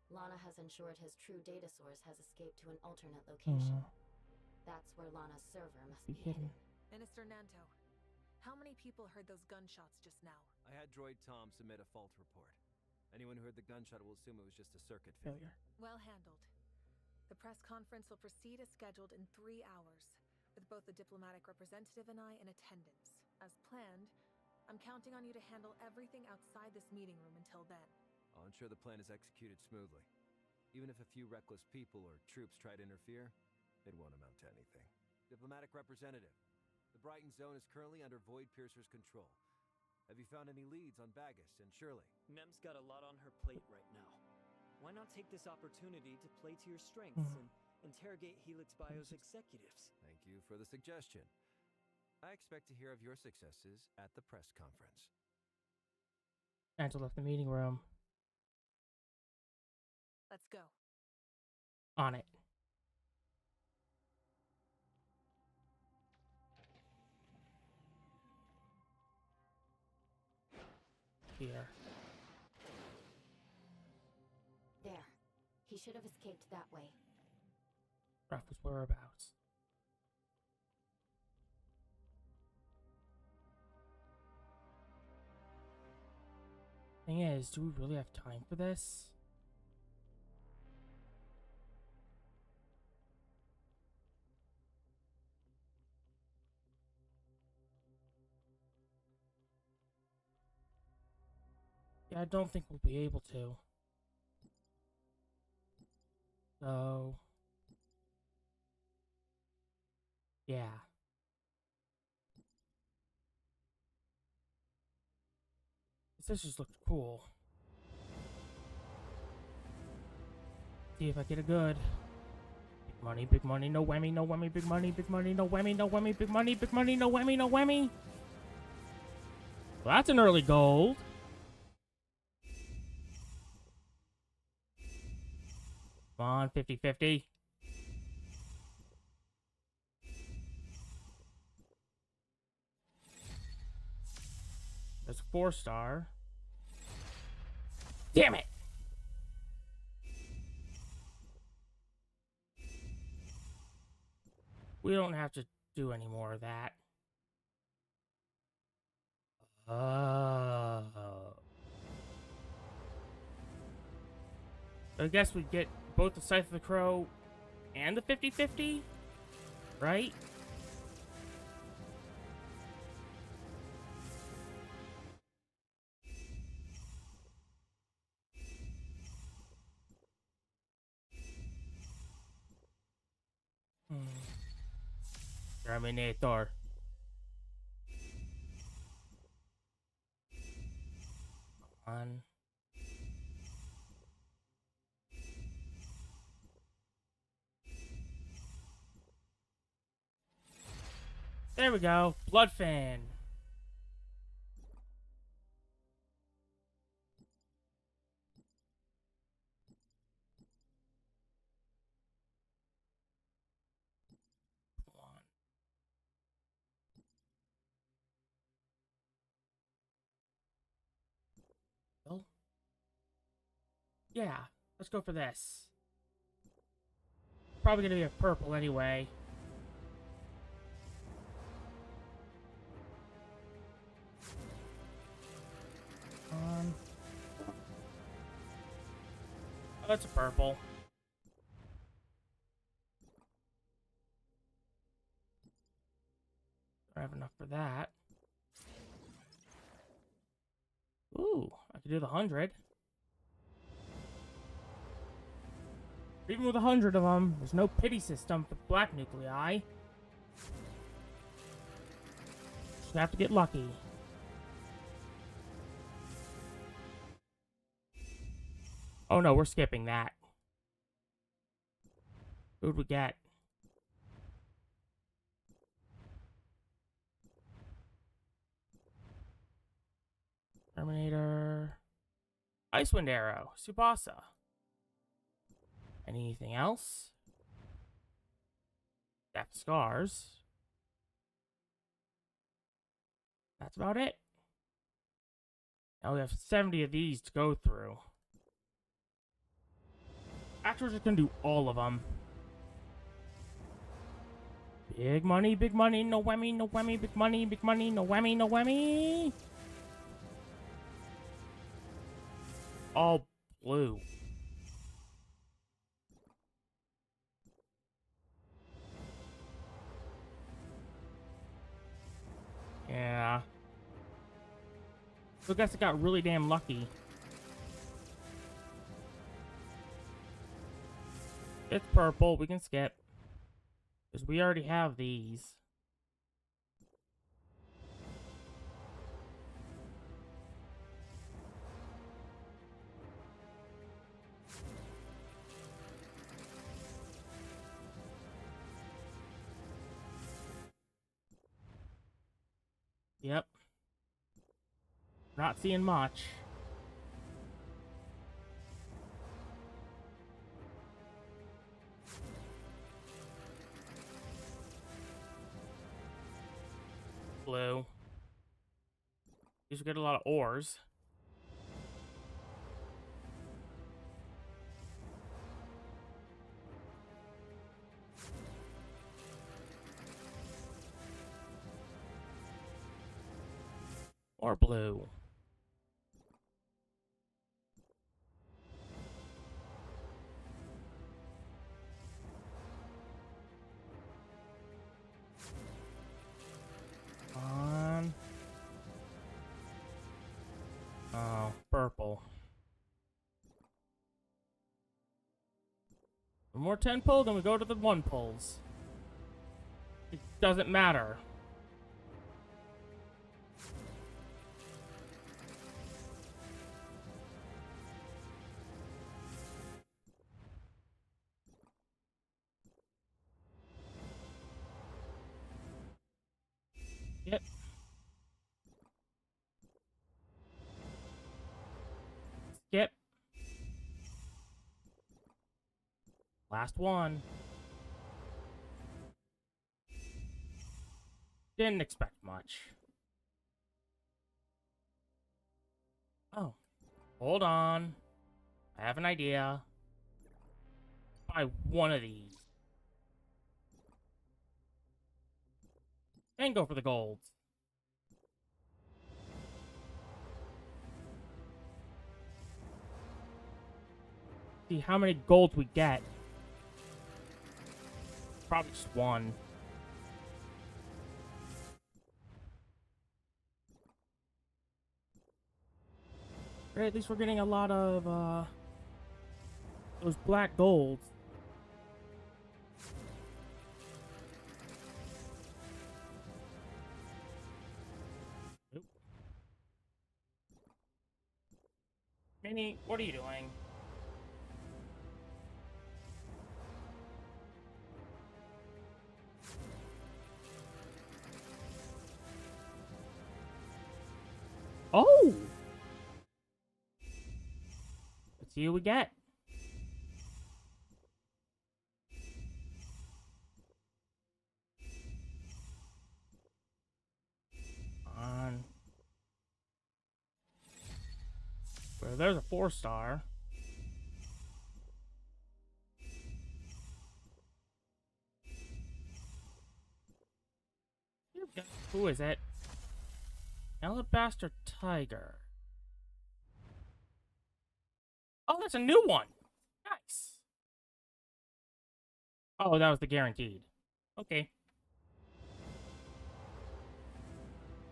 Lana has ensured his true data source has escaped to an alternate location. That's where Lana's server must be hidden. Minister Nanto, how many people heard those gunshots just now? I had Droid Tom submit a fault report. Anyone who heard the gunshot will assume it was just a circuit failure. Well handled. The press conference will proceed as scheduled in 3 hours, with both the diplomatic representative and I in attendance. As planned, I'm counting on you to handle everything outside this meeting room until then. I'll ensure the plan is executed smoothly. Even if a few reckless people or troops try to interfere, it won't amount to anything. Diplomatic representative, the Brighton zone is currently under Void Piercer's control. Have you found any leads on Bagus and Shirley? Nem's got a lot on her plate right now. Why not take this opportunity to play to your strengths and interrogate Helix Bio's executives? Thank you for the suggestion. I expect to hear of your successes at the press conference. Angela left the meeting room. Let's go. On it. Here. There. He should have escaped that way. Rapha's whereabouts. Thing is, do we really have time for this? Yeah, I don't think we'll be able to. So... yeah. This just looks cool. See if I get a good. Big money, no whammy, no whammy, big money, no whammy, no whammy, big money, no whammy, no whammy. Well, that's an early gold. Come on, 50-50. There's a 4-star. Damn it! We don't have to do any more of that. I guess we get both the Scythe of the Crow and the 50-50, right? Terminator. On. There we go. Blood fan. Yeah, let's go for this. Probably gonna be a purple anyway. Oh, that's a purple. I have enough for that. Ooh, I could do the 100. Even with 100 of them, there's no pity system for the black nuclei. Just have to get lucky. Oh no, we're skipping that. Who'd we get? Terminator. Icewind Arrow. Tsubasa. Anything else? Death Scars. That's about it. Now we have 70 of these to go through. Actually, we're just gonna do all of them. Big money, no whammy, no whammy, big money, no whammy, no whammy. All blue. Yeah. So I guess I got really damn lucky. It's purple, we can skip. Because we already have these. Yep. Not seeing much. Blue. These will get a lot of ores. Or blue. Oh, purple. The more 10 pull, then we go to the 1 pulls. It doesn't matter. Yep. Skip. Last one. Didn't expect much. Oh. Hold on. I have an idea. Buy one of these. And go for the golds. See how many golds we get. Probably just one. Right, at least we're getting a lot of those black golds. Nope. Minnie, what are you doing? Oh! Let's see what we get. On. Well, there's a 4-star. Who is it? Alabaster Tiger. Oh, that's a new one. Nice. Oh, that was the guaranteed. Okay.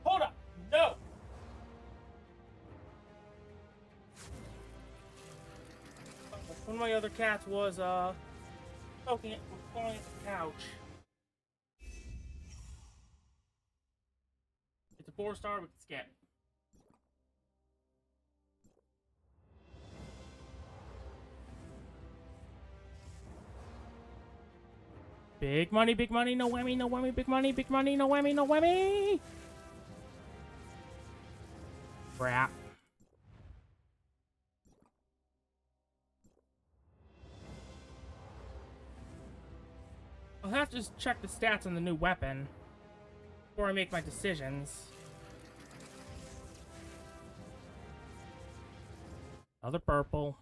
Hold up. No. One of my other cats was poking it, falling at the couch. It's a 4-star. We can skip. Big money, no whammy, no whammy, big money, no whammy, no whammy! Crap. I'll have to just check the stats on the new weapon before I make my decisions. Another purple.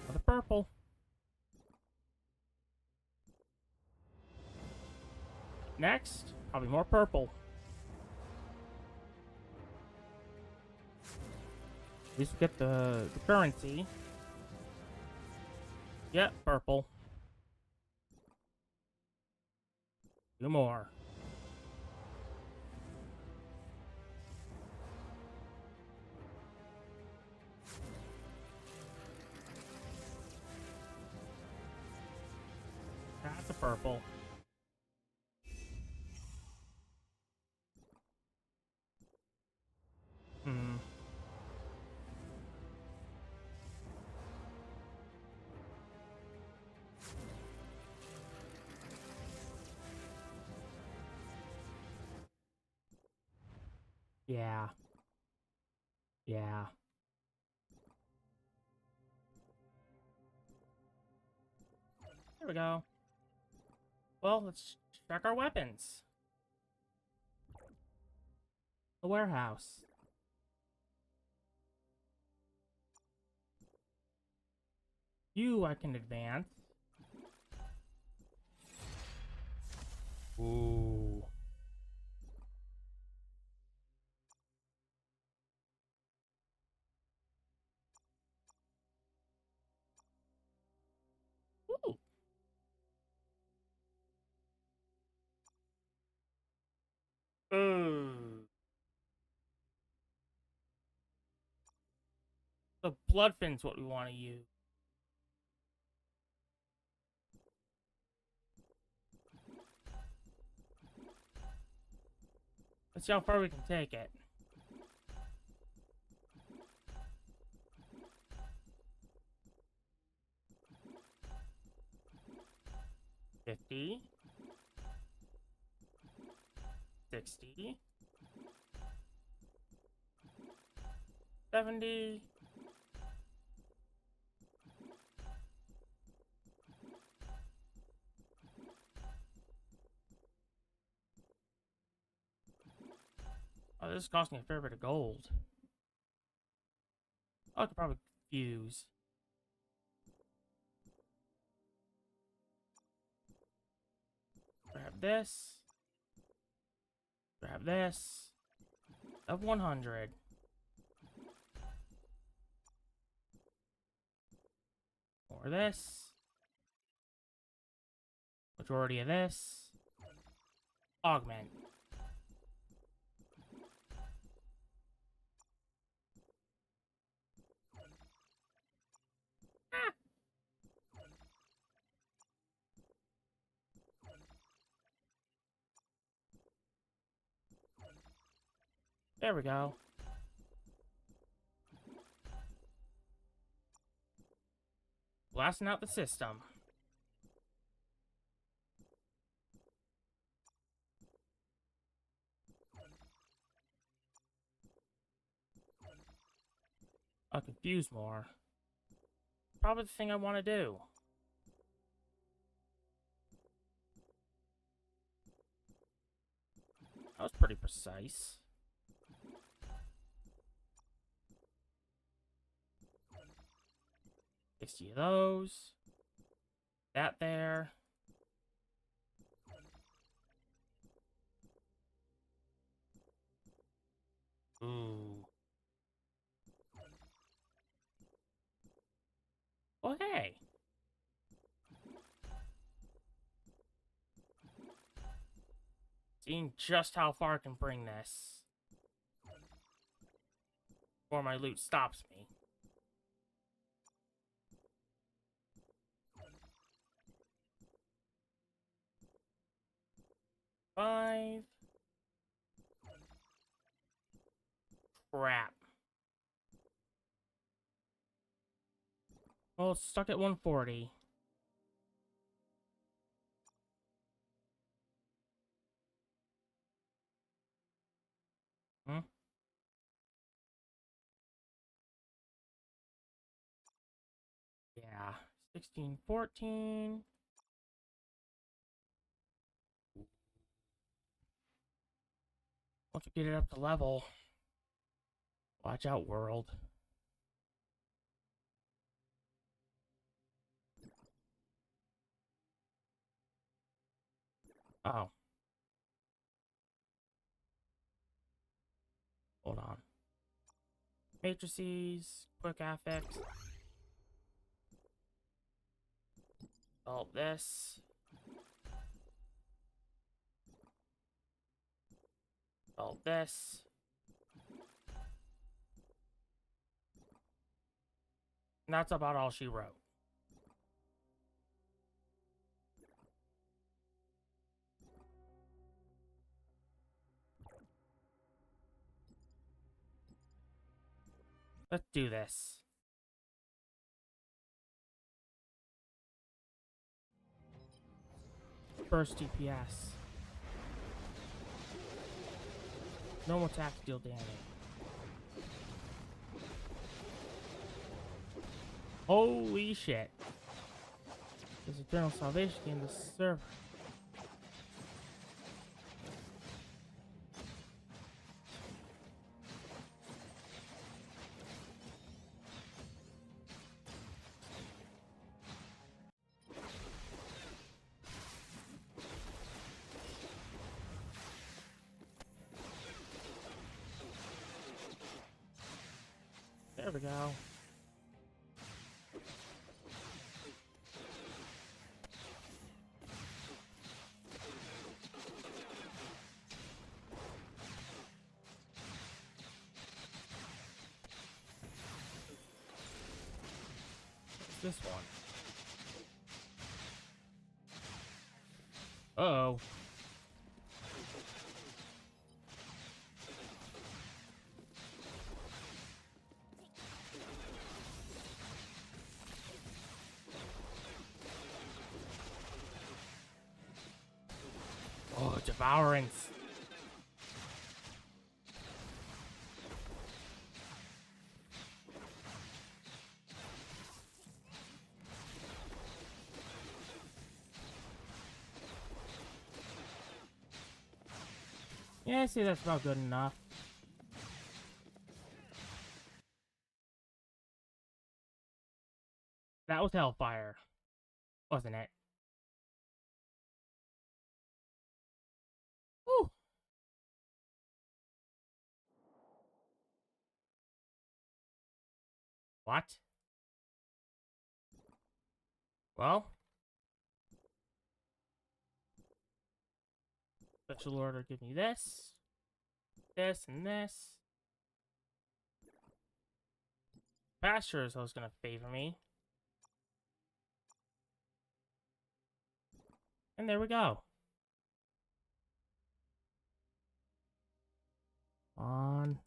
Another purple. Next, probably more purple. At least we get the currency. Yep, purple. Two more. That's a purple. Yeah. Yeah. There we go. Well, let's check our weapons. The warehouse. You, I can advance. Ooh. Ooh. The bloodfin's what we want to use. Let's see how far we can take it. $50. $60. $70. Oh, this is costing a fair bit of gold. I could probably fuse. Grab this. Grab this. Of 100. More this. Majority of this. Augment. Ah. There we go. Blasting out the system. I'll confuse more. Probably the thing I want to do. That was pretty precise. 60 of those. That there. Ooh. Oh, hey. Seeing just how far I can bring this. Before my loot stops me. Five. Crap. Well, it's stuck at 140. Hmm? 16, 14. Once we get it up to level. Watch out, world. Oh. Hold on. Matrices, quick affix. All this. All this. And that's about all she wrote. Let's do this. Burst DPS. Normal attack deal damage. Holy shit. There's Eternal Salvation in the server. There we go. What's this one? Uh-oh. Oh, devouring. Yeah, I see that's about good enough. That was Hellfire, wasn't it? Woo! What? Well, special order, give me this, this, and this. Pasture is who's gonna favor me. And there we go. On.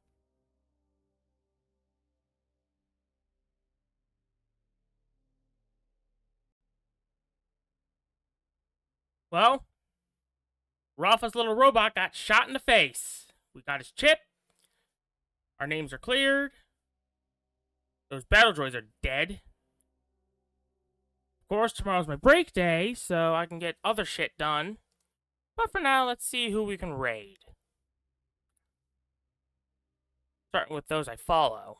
Well, Rapha's little robot got shot in the face. We got his chip. Our names are cleared. Those battle droids are dead. Of course, tomorrow's my break day, so I can get other shit done. But for now, let's see who we can raid. Starting with those I follow.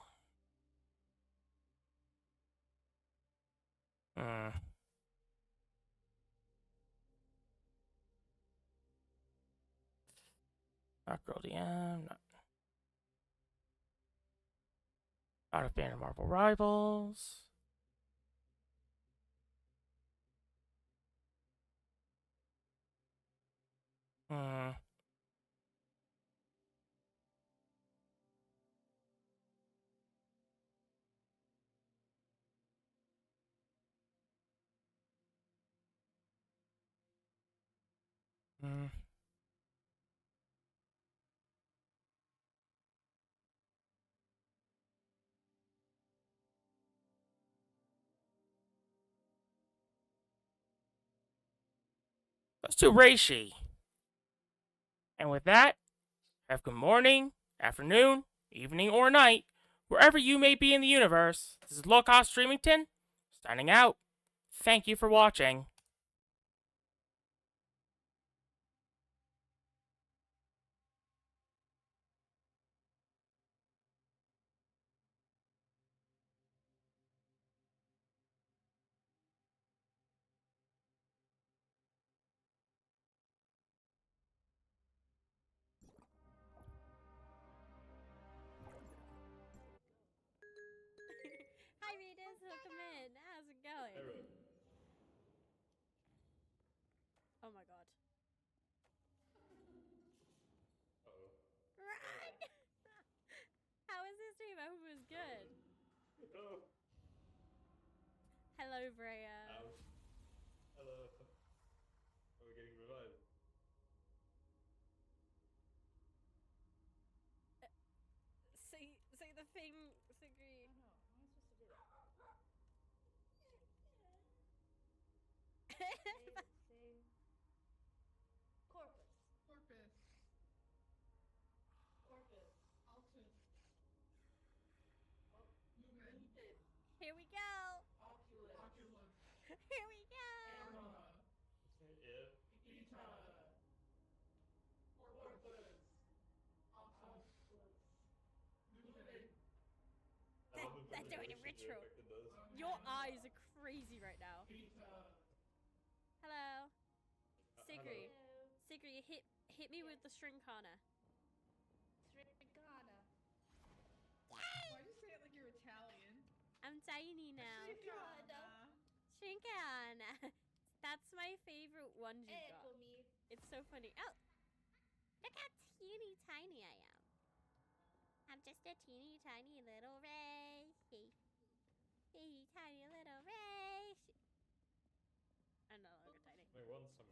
Not Girl DM, not a fan of Marvel Rivals. Let's do Reishi. And with that, have good morning, afternoon, evening, or night, wherever you may be in the universe. This is Low Cost Streamington, signing out. Thank you for watching. Hi, readers. Welcome in. How's it going? Oh my god. Run! How was this stream? I hope it was good. Hello, Brea. Hello. Are we getting revived? Say the thing, Sigrid. Oh no, how am I supposed to do that? Say corpus. Corpus. Corpus. Altus. Lumen. Here we go. Oculus. Oculus. Here we go. Anima. Yeah. Eta. Corpus. Optus. Lumen. They're doing a ritual. Your eyes are crazy right now. Eta. Hello. Sigrid. Hello. Sigrid, hit me with the Shrinkana. Shrinkana. Why'd you say it like you're Italian? I'm tiny now. Shrinkana. Shrinkana. That's my favorite one you got. Me. It's so funny. Oh, look how teeny tiny I am. I'm just a teeny tiny little ray. Teeny tiny little ray. I'm no longer tiny. I want some